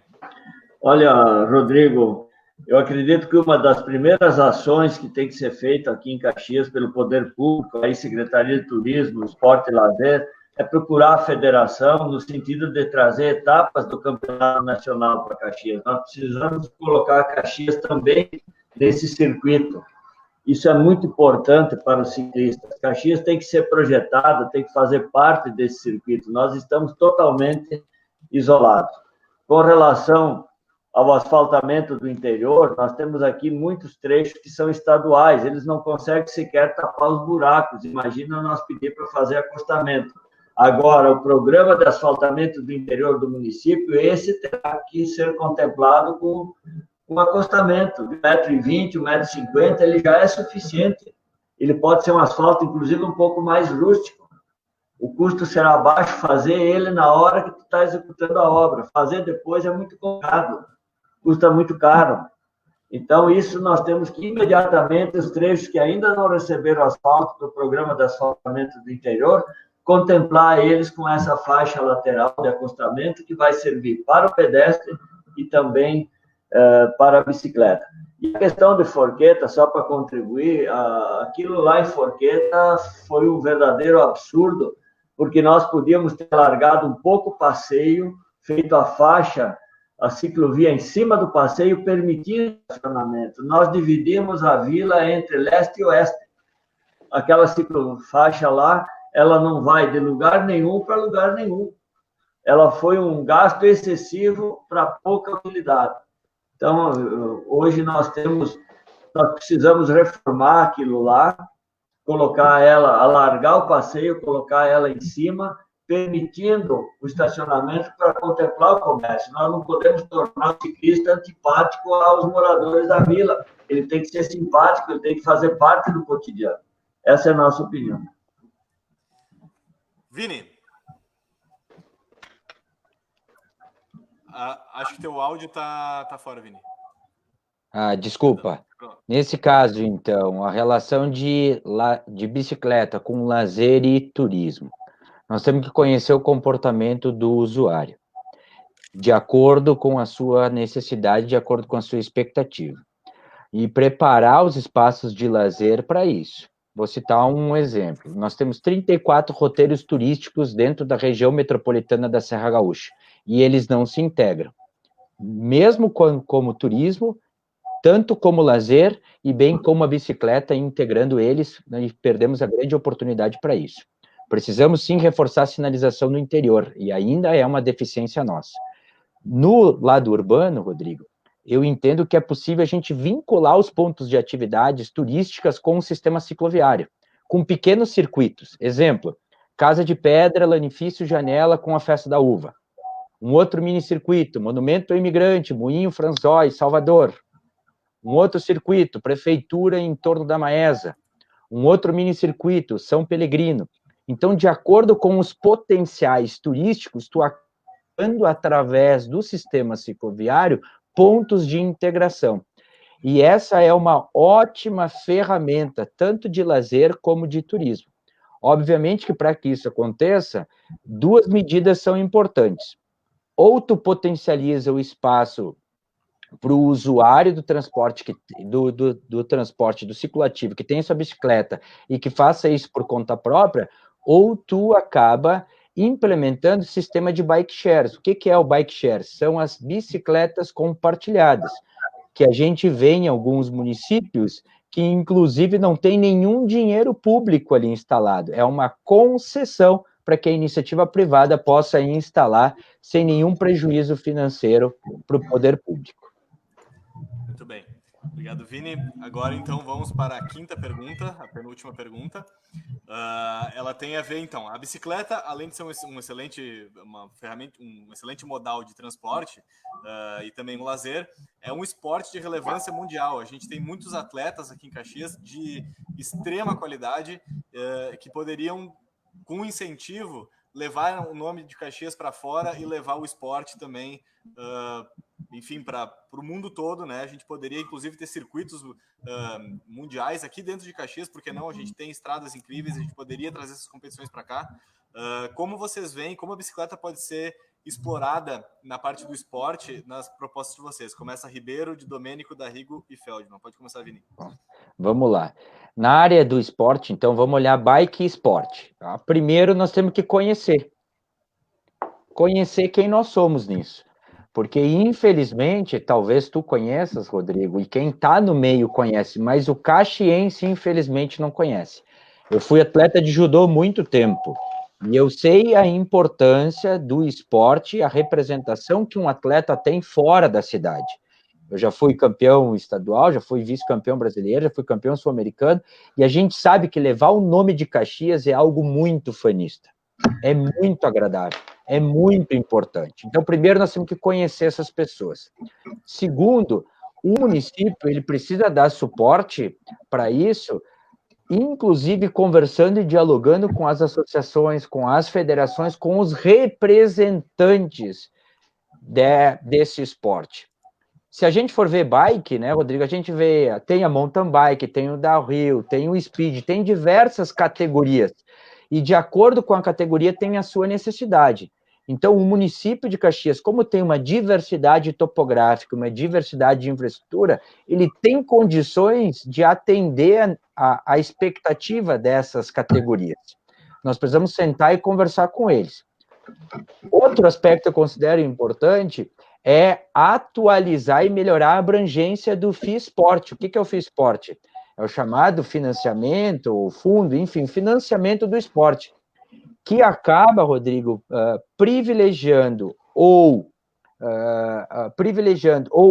Olha, Rodrigo, eu acredito que uma das primeiras ações que tem que ser feita aqui em Caxias pelo Poder Público, aí Secretaria de Turismo, Esporte e Lazer, é procurar a federação no sentido de trazer etapas do Campeonato Nacional para Caxias. Nós precisamos colocar Caxias também nesse circuito. Isso é muito importante para os ciclistas. Caxias tem que ser projetada, tem que fazer parte desse circuito. Nós estamos totalmente isolados. Com relação ao asfaltamento do interior, nós temos aqui muitos trechos que são estaduais, eles não conseguem sequer tapar os buracos. Imagina nós pedir para fazer acostamento. Agora, o programa de asfaltamento do interior do município, esse terá que ser contemplado com acostamento de 1,20 m, 1,50 m, ele já é suficiente. Ele pode ser um asfalto, inclusive, um pouco mais rústico. O custo será baixo fazer ele na hora que tu está executando a obra. Fazer depois é muito caro, custa muito caro. Então, isso nós temos que imediatamente, os trechos que ainda não receberam asfalto do programa de asfaltamento do interior, contemplar eles com essa faixa lateral de acostamento que vai servir para o pedestre e também para a bicicleta. E a questão de Forqueta, só para contribuir, aquilo lá em Forqueta foi um verdadeiro absurdo, porque nós podíamos ter largado um pouco o passeio, feito a faixa, a ciclovia em cima do passeio, permitindo o estacionamento. Nós dividimos a vila entre leste e oeste. aquela ciclofaixa lá, ela não vai de lugar nenhum para lugar nenhum. Ela foi um gasto excessivo para pouca utilidade. Então, hoje nós precisamos reformar aquilo lá, colocar ela, alargar o passeio, colocar ela em cima, permitindo o estacionamento para contemplar o comércio. Nós não podemos tornar o ciclista antipático aos moradores da vila. Ele tem que ser simpático, ele tem que fazer parte do cotidiano. Essa é a nossa opinião. Vini, acho que teu áudio tá fora, Vini. Desculpa. Nesse caso, então, a relação de bicicleta com lazer e turismo. Nós temos que conhecer o comportamento do usuário, de acordo com a sua necessidade, de acordo com a sua expectativa. E preparar os espaços de lazer para isso. Vou citar um exemplo. Nós temos 34 roteiros turísticos dentro da região metropolitana da Serra Gaúcha, e eles não se integram. Mesmo como turismo, tanto como lazer e bem como a bicicleta, integrando eles, e perdemos a grande oportunidade para isso. Precisamos sim reforçar a sinalização no interior, e ainda é uma deficiência nossa. No lado urbano, Rodrigo, eu entendo que é possível a gente vincular os pontos de atividades turísticas com o sistema cicloviário, com pequenos circuitos. Exemplo, Casa de Pedra, Lanifício Janela com a Festa da Uva. Um outro mini circuito, Monumento ao Imigrante, Moinho Franzóis, Salvador. Um outro circuito, Prefeitura em torno da Maesa. Um outro mini circuito, São Pelegrino. Então, de acordo com os potenciais turísticos, tu acabando através do sistema cicloviário pontos de integração. E essa é uma ótima ferramenta, tanto de lazer como de turismo. Obviamente que para que isso aconteça, duas medidas são importantes. Ou tu potencializa o espaço para o usuário do transporte, do transporte do cicloativo, que tem sua bicicleta e que faça isso por conta própria, ou tu acaba implementando o sistema de bike shares. O que é o bike share? São as bicicletas compartilhadas, que a gente vê em alguns municípios que, inclusive, não tem nenhum dinheiro público ali instalado. É uma concessão para que a iniciativa privada possa instalar sem nenhum prejuízo financeiro para o poder público. Muito bem. Obrigado, Vini. Agora, então, vamos para a quinta pergunta, a penúltima pergunta. Ela tem a ver, então, a bicicleta, além de ser uma ferramenta, um excelente modal de transporte e também um lazer, é um esporte de relevância mundial. A gente tem muitos atletas aqui em Caxias de extrema qualidade que poderiam, com incentivo, levar o nome de Caxias para fora e levar o esporte também, enfim, para o mundo todo, né? A gente poderia, inclusive, ter circuitos mundiais aqui dentro de Caxias, porque não? A gente tem estradas incríveis, a gente poderia trazer essas competições para cá. Como vocês veem, como a bicicleta pode ser explorada na parte do esporte, nas propostas de vocês? Começa Ribeiro, de Domênico, Darrigo e Feldman. Pode começar, Vini. Vamos lá. Na área do esporte, então, vamos olhar bike e esporte. Tá? Primeiro, nós temos que conhecer quem nós somos nisso. Porque, infelizmente, talvez tu conheças, Rodrigo, e quem está no meio conhece, mas o caxiense, infelizmente, não conhece. Eu fui atleta de judô há muito tempo, e eu sei a importância do esporte, a representação que um atleta tem fora da cidade. Eu já fui campeão estadual, já fui vice-campeão brasileiro, já fui campeão sul-americano, e a gente sabe que levar o nome de Caxias é algo muito fanista. É muito agradável, é muito importante. Então, primeiro, nós temos que conhecer essas pessoas. Segundo, o município ele precisa dar suporte para isso, inclusive conversando e dialogando com as associações, com as federações, com os representantes desse esporte. Se a gente for ver bike, né, Rodrigo, a gente vê, tem a mountain bike, tem o downhill, tem o speed, tem diversas categorias. E de acordo com a categoria tem a sua necessidade. Então, o município de Caxias, como tem uma diversidade topográfica, uma diversidade de infraestrutura, ele tem condições de atender a expectativa dessas categorias. Nós precisamos sentar e conversar com eles. Outro aspecto que eu considero importante é atualizar e melhorar a abrangência do FIESPORT. O que é o FIESPORT? é o chamado financiamento, ou fundo, enfim, financiamento do esporte, que acaba, Rodrigo, privilegiando ou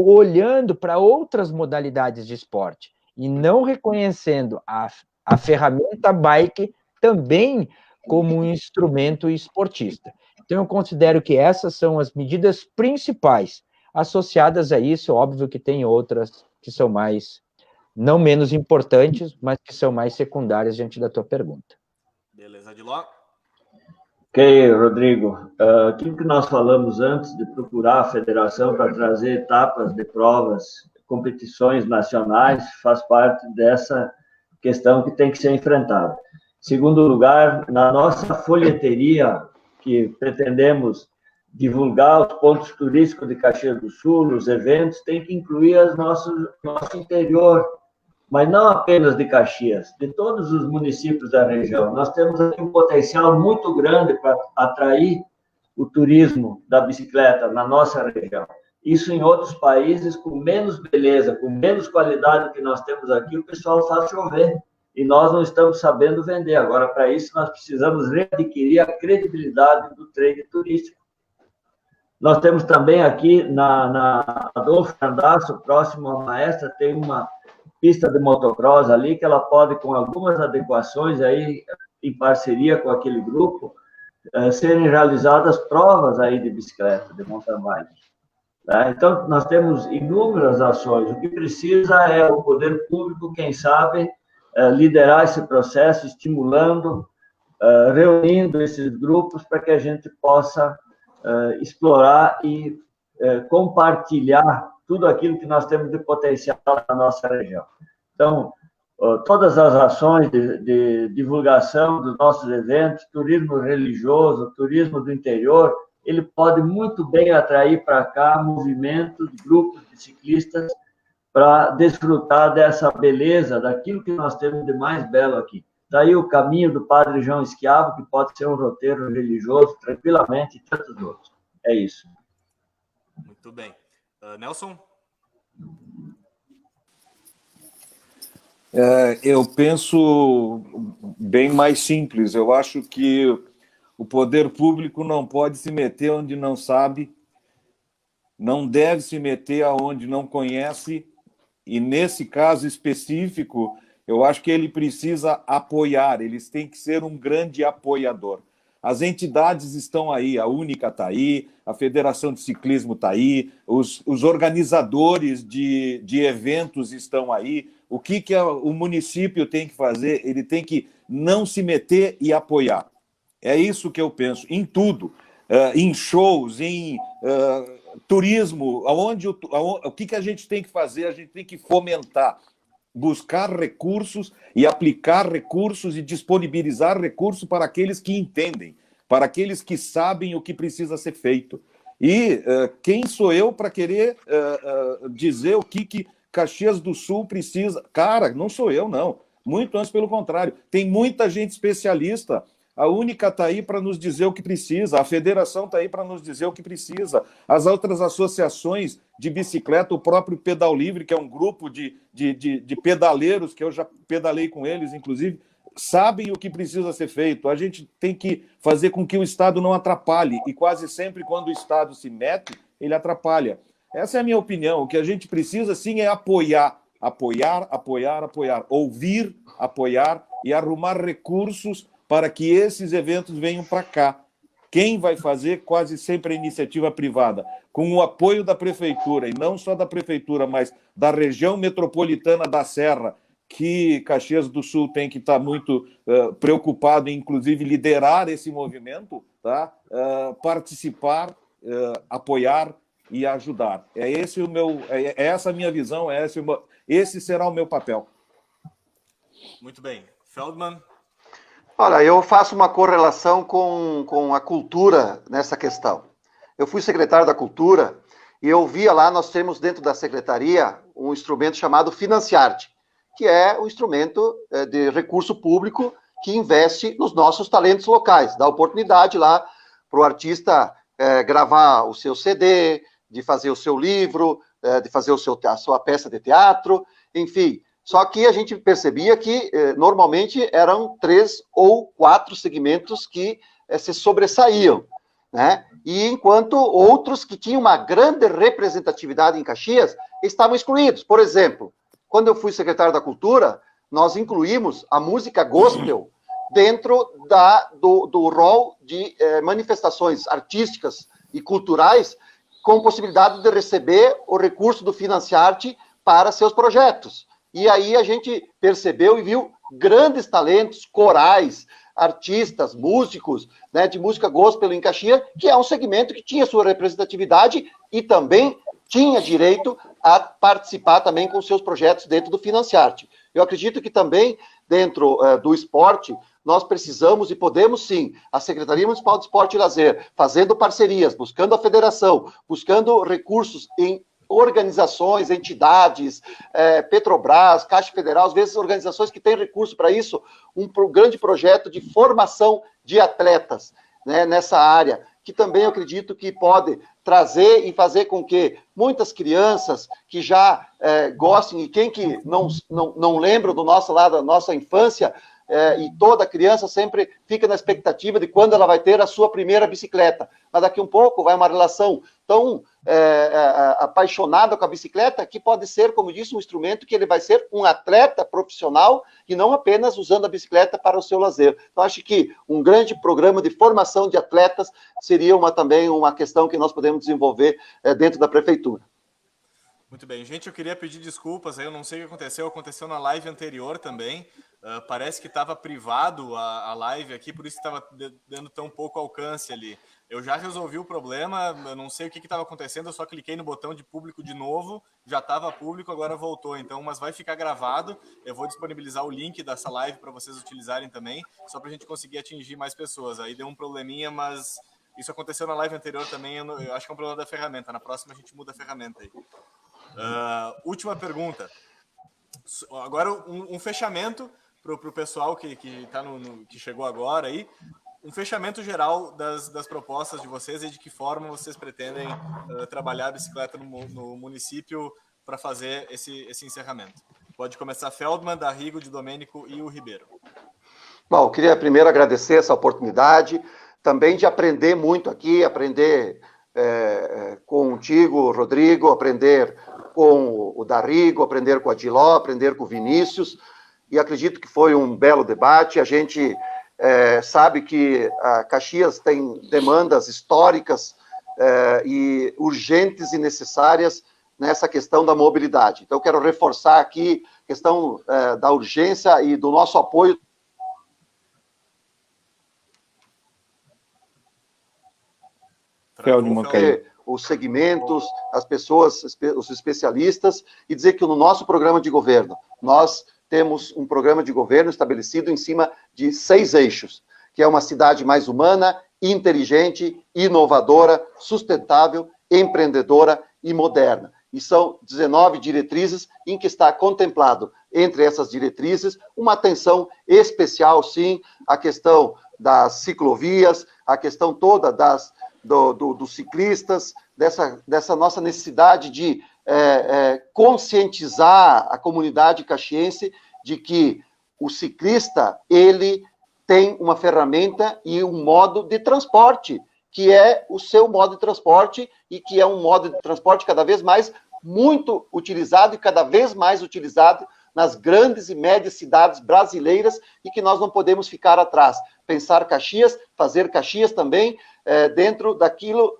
olhando para outras modalidades de esporte e não reconhecendo a ferramenta bike também como um instrumento esportista. Então, eu considero que essas são as medidas principais associadas a isso. Óbvio que tem outras que são não menos importantes, mas que são mais secundárias diante da tua pergunta. Beleza, Adiló? Ok, Rodrigo. Aquilo que nós falamos antes de procurar a federação para trazer etapas de provas, competições nacionais, faz parte dessa questão que tem que ser enfrentada. Segundo lugar, na nossa folheteria, que pretendemos divulgar os pontos turísticos de Caxias do Sul, os eventos, tem que incluir nosso interior, mas não apenas de Caxias, de todos os municípios da região. Nós temos aqui um potencial muito grande para atrair o turismo da bicicleta na nossa região. Isso em outros países, com menos beleza, com menos qualidade que nós temos aqui, o pessoal faz chover. E nós não estamos sabendo vender. Agora, para isso, nós precisamos readquirir a credibilidade do trade turístico. Nós temos também aqui, na Adolfo Candaço, próximo à Maestra, tem uma pista de motocross ali, que ela pode, com algumas adequações, aí, em parceria com aquele grupo, serem realizadas provas aí de bicicleta, de mountain bike. Então, nós temos inúmeras ações. O que precisa é o poder público, quem sabe, liderar esse processo, estimulando, reunindo esses grupos para que a gente possa explorar e compartilhar tudo aquilo que nós temos de potencial na nossa região. Então, todas as ações de divulgação dos nossos eventos, turismo religioso, turismo do interior, ele pode muito bem atrair para cá movimentos, grupos de ciclistas para desfrutar dessa beleza, daquilo que nós temos de mais belo aqui. Daí o caminho do Padre João Schiavo, que pode ser um roteiro religioso, tranquilamente, e tantos outros. É isso. Muito bem. Nelson? Eu penso bem mais simples. Eu acho que o poder público não pode se meter onde não sabe, não deve se meter aonde não conhece, e nesse caso específico, eu acho que ele precisa apoiar, eles têm que ser um grande apoiador. As entidades estão aí, a Única está aí, a Federação de Ciclismo está aí, os organizadores de eventos estão aí. O que o município tem que fazer? Ele tem que não se meter e apoiar. É isso que eu penso, em tudo, em shows, em turismo, o que a gente tem que fazer? A gente tem que fomentar, buscar recursos e aplicar recursos e disponibilizar recursos para aqueles que entendem, para aqueles que sabem o que precisa ser feito. E quem sou eu para querer dizer o que Caxias do Sul precisa? Cara, não sou eu, não. Muito antes, pelo contrário. Tem muita gente especialista. A Única está aí para nos dizer o que precisa, a Federação está aí para nos dizer o que precisa, as outras associações de bicicleta, o próprio Pedal Livre, que é um grupo de pedaleiros, que eu já pedalei com eles, inclusive, sabem o que precisa ser feito. A gente tem que fazer com que o Estado não atrapalhe, e quase sempre quando o Estado se mete, ele atrapalha. Essa é a minha opinião. O que a gente precisa, sim, é apoiar, ouvir, apoiar e arrumar recursos para que esses eventos venham para cá. Quem vai fazer? Quase sempre a iniciativa privada, com o apoio da prefeitura, e não só da prefeitura, mas da região metropolitana da Serra, que Caxias do Sul tem que estar muito preocupado em, inclusive, liderar esse movimento, tá? Participar, apoiar e ajudar. É essa a minha visão, esse será o meu papel. Muito bem. Feldman? Olha, eu faço uma correlação com a cultura nessa questão. Eu fui secretário da Cultura e eu via lá, nós temos dentro da secretaria um instrumento chamado Financiarte, que é um instrumento de recurso público que investe nos nossos talentos locais, dá oportunidade lá para o artista gravar o seu CD, de fazer o seu livro, de fazer a sua peça de teatro, enfim, Só que a gente percebia que, normalmente, eram 3 ou 4 segmentos que se sobressaíam, né? E enquanto outros que tinham uma grande representatividade em Caxias estavam excluídos. Por exemplo, quando eu fui secretário da Cultura, nós incluímos a música gospel dentro do rol de manifestações artísticas e culturais, com possibilidade de receber o recurso do Financiarte para seus projetos. E aí a gente percebeu e viu grandes talentos, corais, artistas, músicos, né, de música gospel em Caxias, que é um segmento que tinha sua representatividade e também tinha direito a participar também com seus projetos dentro do Financiarte. Eu acredito que também, dentro do esporte, nós precisamos e podemos sim, a Secretaria Municipal de Esporte e Lazer, fazendo parcerias, buscando a federação, buscando recursos em organizações, entidades, Petrobras, Caixa Federal, às vezes organizações que têm recurso para isso, um grande projeto de formação de atletas, né, nessa área, que também eu acredito que pode trazer e fazer com que muitas crianças que já gostem, e quem que não lembra do nosso lado, da nossa infância, e toda criança sempre fica na expectativa de quando ela vai ter a sua primeira bicicleta. Mas daqui um pouco vai uma relação tão apaixonada com a bicicleta que pode ser, como disse, um instrumento que ele vai ser um atleta profissional e não apenas usando a bicicleta para o seu lazer. Então, acho que um grande programa de formação de atletas seria também uma questão que nós podemos desenvolver dentro da prefeitura. Muito bem, gente, eu queria pedir desculpas, eu não sei o que aconteceu na live anterior também, parece que estava privado a live aqui, por isso estava dando tão pouco alcance ali. Eu já resolvi o problema, eu não sei o que estava acontecendo, eu só cliquei no botão de público de novo, já estava público, agora voltou, então, mas vai ficar gravado, eu vou disponibilizar o link dessa live para vocês utilizarem também, só para a gente conseguir atingir mais pessoas. Aí deu um probleminha, mas isso aconteceu na live anterior também, eu acho que é um problema da ferramenta, na próxima a gente muda a ferramenta aí. Última pergunta. Agora um fechamento para o pessoal que chegou agora aí. Um fechamento geral das propostas de vocês e de que forma vocês pretendem trabalhar a bicicleta no município para fazer esse encerramento. Pode começar Feldman, D'Arrigo, de Domênico e o Ribeiro. Bom, eu queria primeiro agradecer essa oportunidade, também de aprender muito aqui, aprender contigo, Rodrigo, aprender com o D'Arrigo, aprender com a Adiló, aprender com o Vinícius, e acredito que foi um belo debate. A gente sabe que a Caxias tem demandas históricas e urgentes e necessárias nessa questão da mobilidade. Então, eu quero reforçar aqui a questão da urgência e do nosso apoio. Os segmentos, as pessoas, os especialistas, e dizer que no nosso programa de governo, nós temos um programa de governo estabelecido em cima de 6 eixos, que é uma cidade mais humana, inteligente, inovadora, sustentável, empreendedora e moderna. E são 19 diretrizes em que está contemplado, entre essas diretrizes, uma atenção especial, sim, à questão das ciclovias, a questão toda dos ciclistas, dessa nossa necessidade de conscientizar a comunidade caxiense de que o ciclista, ele tem uma ferramenta e um modo de transporte, que é o seu modo de transporte e que é um modo de transporte cada vez mais muito utilizado e cada vez mais utilizado nas grandes e médias cidades brasileiras e que nós não podemos ficar atrás. Pensar Caxias, fazer Caxias também dentro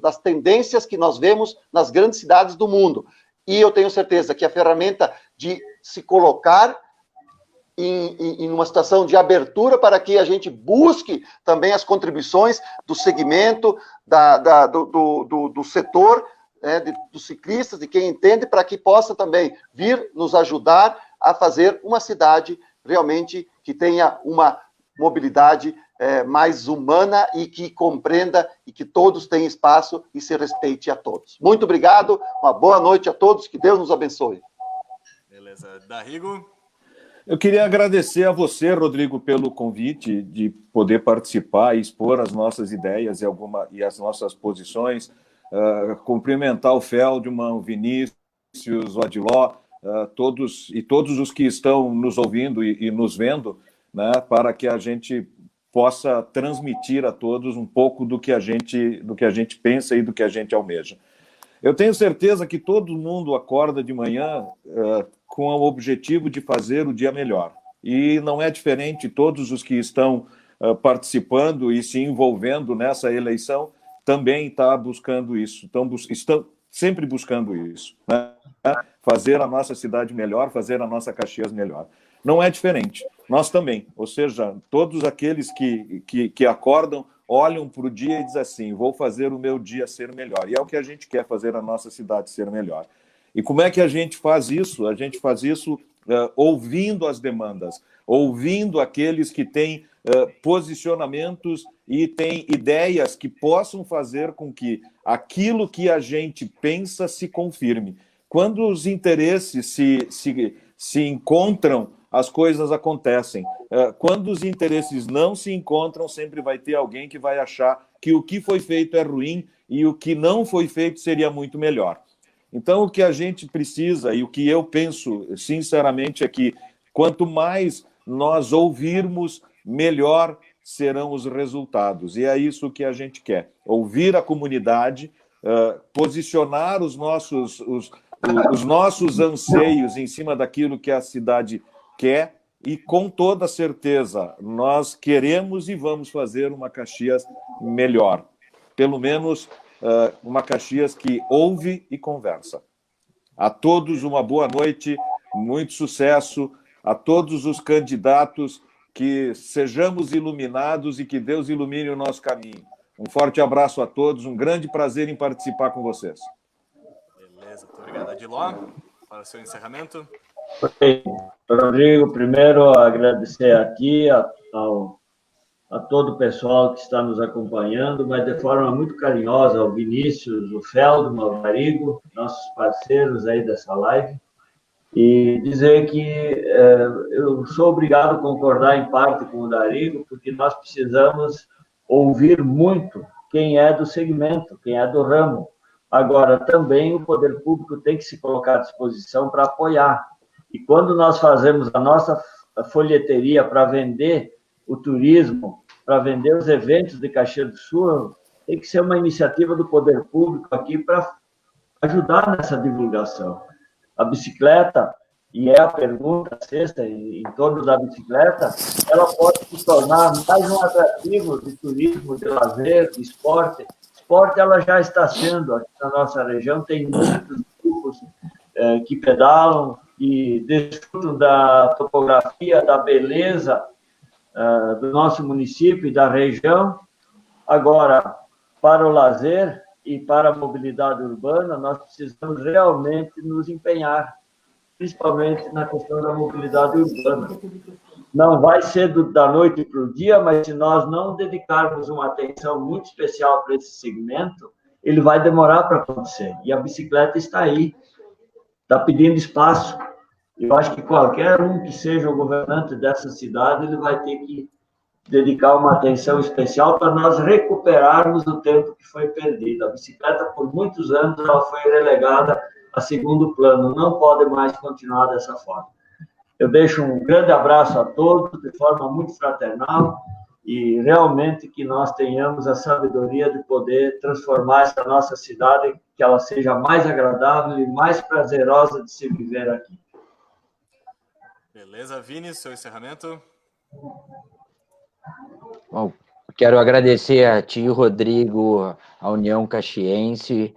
das tendências que nós vemos nas grandes cidades do mundo. E eu tenho certeza que a ferramenta de se colocar em uma situação de abertura para que a gente busque também as contribuições do segmento, do setor, dos ciclistas, de quem entende, para que possa também vir nos ajudar a fazer uma cidade realmente que tenha uma mobilidade mais humana e que compreenda e que todos tenham espaço e se respeite a todos. Muito obrigado, uma boa noite a todos, que Deus nos abençoe. Beleza. D'Arrigo? Eu queria agradecer a você, Rodrigo, pelo convite de poder participar e expor as nossas ideias e as nossas posições, cumprimentar o Feldman, o Vinícius, o Adiló, todos os que estão nos ouvindo e nos vendo, né, para que a gente possa transmitir a todos um pouco do que a gente pensa e do que a gente almeja. Eu tenho certeza que todo mundo acorda de manhã com o objetivo de fazer o dia melhor. E não é diferente, todos os que estão participando e se envolvendo nessa eleição também estão buscando isso, estão sempre buscando isso, né? Fazer a nossa cidade melhor, fazer a nossa Caxias melhor. Não é diferente, nós também, ou seja, todos aqueles que acordam, olham para o dia e dizem assim, vou fazer o meu dia ser melhor. E é o que a gente quer, fazer a nossa cidade ser melhor. E como é que a gente faz isso? A gente faz isso ouvindo as demandas, ouvindo aqueles que têm posicionamentos e têm ideias que possam fazer com que aquilo que a gente pensa se confirme. Quando os interesses se encontram, as coisas acontecem. Quando os interesses não se encontram, sempre vai ter alguém que vai achar que o que foi feito é ruim e o que não foi feito seria muito melhor. Então, o que a gente precisa e o que eu penso, sinceramente, é que quanto mais nós ouvirmos, melhor serão os resultados. E é isso que a gente quer. Ouvir a comunidade, posicionar os nossos anseios em cima daquilo que a cidade quer e, com toda certeza, nós queremos e vamos fazer uma Caxias melhor. Pelo menos uma Caxias que ouve e conversa. A todos uma boa noite, muito sucesso, a todos os candidatos, que sejamos iluminados e que Deus ilumine o nosso caminho. Um forte abraço a todos, um grande prazer em participar com vocês. Beleza, muito obrigado. Adiló, para o seu encerramento. Ok. Rodrigo, primeiro agradecer aqui a todo o pessoal que está nos acompanhando, mas de forma muito carinhosa ao Vinícius, o Feldman, ao Darigo, nossos parceiros aí dessa live, e dizer que eu sou obrigado a concordar em parte com o Darigo, porque nós precisamos ouvir muito quem é do segmento, quem é do ramo. Agora, também o poder público tem que se colocar à disposição para apoiar. E quando nós fazemos a nossa folheteria para vender o turismo, para vender os eventos de Caxias do Sul, tem que ser uma iniciativa do poder público aqui para ajudar nessa divulgação. A bicicleta, e é a pergunta sexta em torno da bicicleta, ela pode se tornar mais um atrativo de turismo, de lazer, de esporte. Esporte ela já está sendo aqui na nossa região, tem muitos grupos que pedalam e desfrutam da topografia, da beleza do nosso município e da região. Agora, para o lazer e para a mobilidade urbana, nós precisamos realmente nos empenhar, principalmente na questão da mobilidade urbana. Não vai ser da noite para o dia, mas se nós não dedicarmos uma atenção muito especial para esse segmento, ele vai demorar para acontecer. E a bicicleta está aí, está pedindo espaço. Eu acho que qualquer um que seja o governante dessa cidade, ele vai ter que dedicar uma atenção especial para nós recuperarmos o tempo que foi perdido. A bicicleta, por muitos anos, ela foi relegada a segundo plano. Não pode mais continuar dessa forma. Eu deixo um grande abraço a todos, de forma muito fraternal, e realmente que nós tenhamos a sabedoria de poder transformar essa nossa cidade, que ela seja mais agradável e mais prazerosa de se viver aqui. Beleza, Vini, seu encerramento. Bom, quero agradecer a ti, Rodrigo, a União Caxiense,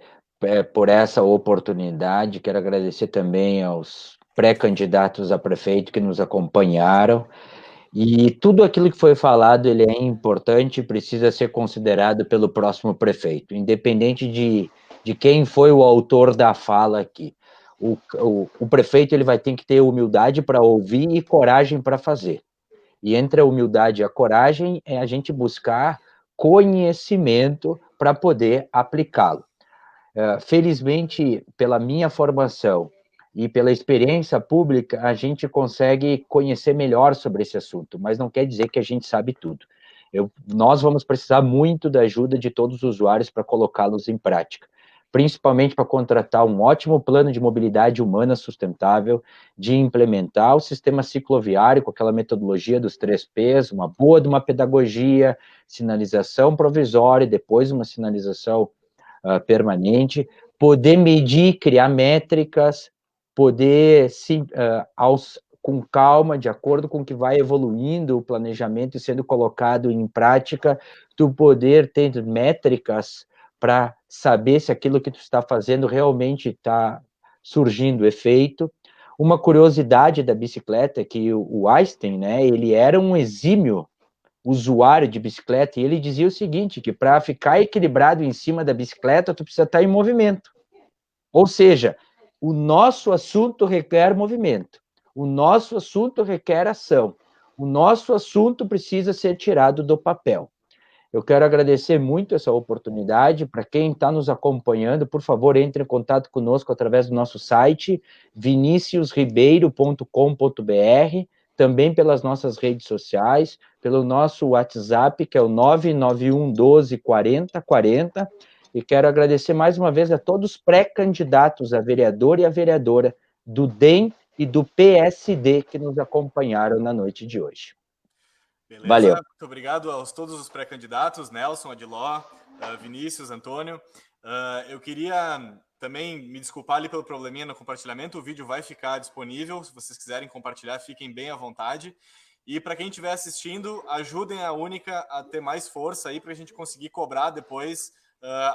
por essa oportunidade. Quero agradecer também aos pré-candidatos a prefeito que nos acompanharam. E tudo aquilo que foi falado, ele é importante e precisa ser considerado pelo próximo prefeito, independente de quem foi o autor da fala aqui. O prefeito ele vai ter que ter humildade para ouvir e coragem para fazer. E entre a humildade e a coragem é a gente buscar conhecimento para poder aplicá-lo. Felizmente, pela minha formação e pela experiência pública, a gente consegue conhecer melhor sobre esse assunto, mas não quer dizer que a gente sabe tudo. Nós vamos precisar muito da ajuda de todos os usuários para colocá-los em prática. principalmente para contratar um ótimo plano de mobilidade humana sustentável, de implementar o sistema cicloviário com aquela metodologia dos 3 Ps, uma boa de uma pedagogia, sinalização provisória, depois uma sinalização permanente, poder medir, criar métricas, poder, com calma, de acordo com o que vai evoluindo o planejamento e sendo colocado em prática, tu poder ter métricas para saber se aquilo que tu está fazendo realmente está surgindo efeito. Uma curiosidade da bicicleta é que o Einstein, né, ele era um exímio usuário de bicicleta, e ele dizia o seguinte, que para ficar equilibrado em cima da bicicleta, tu precisa estar em movimento. Ou seja, o nosso assunto requer movimento, o nosso assunto requer ação, o nosso assunto precisa ser tirado do papel. Eu quero agradecer muito essa oportunidade. Para quem está nos acompanhando, por favor, entre em contato conosco através do nosso site, viniciusribeiro.com.br, também pelas nossas redes sociais, pelo nosso WhatsApp, que é o 991 12 40 40, e quero agradecer mais uma vez a todos os pré-candidatos a vereador e a vereadora do DEM e do PSD que nos acompanharam na noite de hoje. Beleza, valeu. Muito obrigado a todos os pré-candidatos, Nelson, Adiló, Vinícius, Antônio. Eu queria também me desculpar ali pelo probleminha no compartilhamento, o vídeo vai ficar disponível, se vocês quiserem compartilhar, fiquem bem à vontade. E para quem estiver assistindo, ajudem a Única a ter mais força aí para a gente conseguir cobrar depois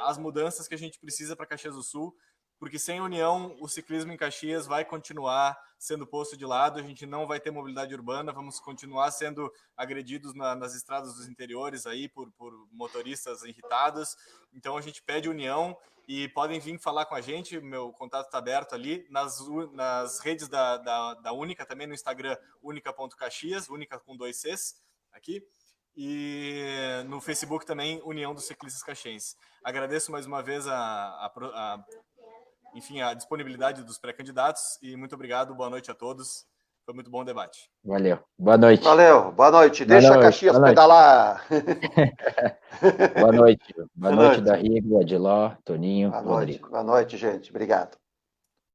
as mudanças que a gente precisa para Caxias do Sul, porque sem união o ciclismo em Caxias vai continuar sendo posto de lado, a gente não vai ter mobilidade urbana, vamos continuar sendo agredidos nas estradas dos interiores aí por motoristas irritados. Então a gente pede união e podem vir falar com a gente, meu contato está aberto ali, nas redes da Única, também no Instagram, unica.caxias, Única com 2 Cs, aqui, e no Facebook também, União dos Ciclistas Caxienses. Agradeço mais uma vez enfim, a disponibilidade dos pré-candidatos e muito obrigado, boa noite a todos. Foi muito bom o debate. Valeu, boa noite. Valeu, boa noite. Deixa Caxias pedalar. Boa noite. Boa noite, Darrigo, Adiló, Toninho, Rodrigo. Boa noite, gente. Obrigado.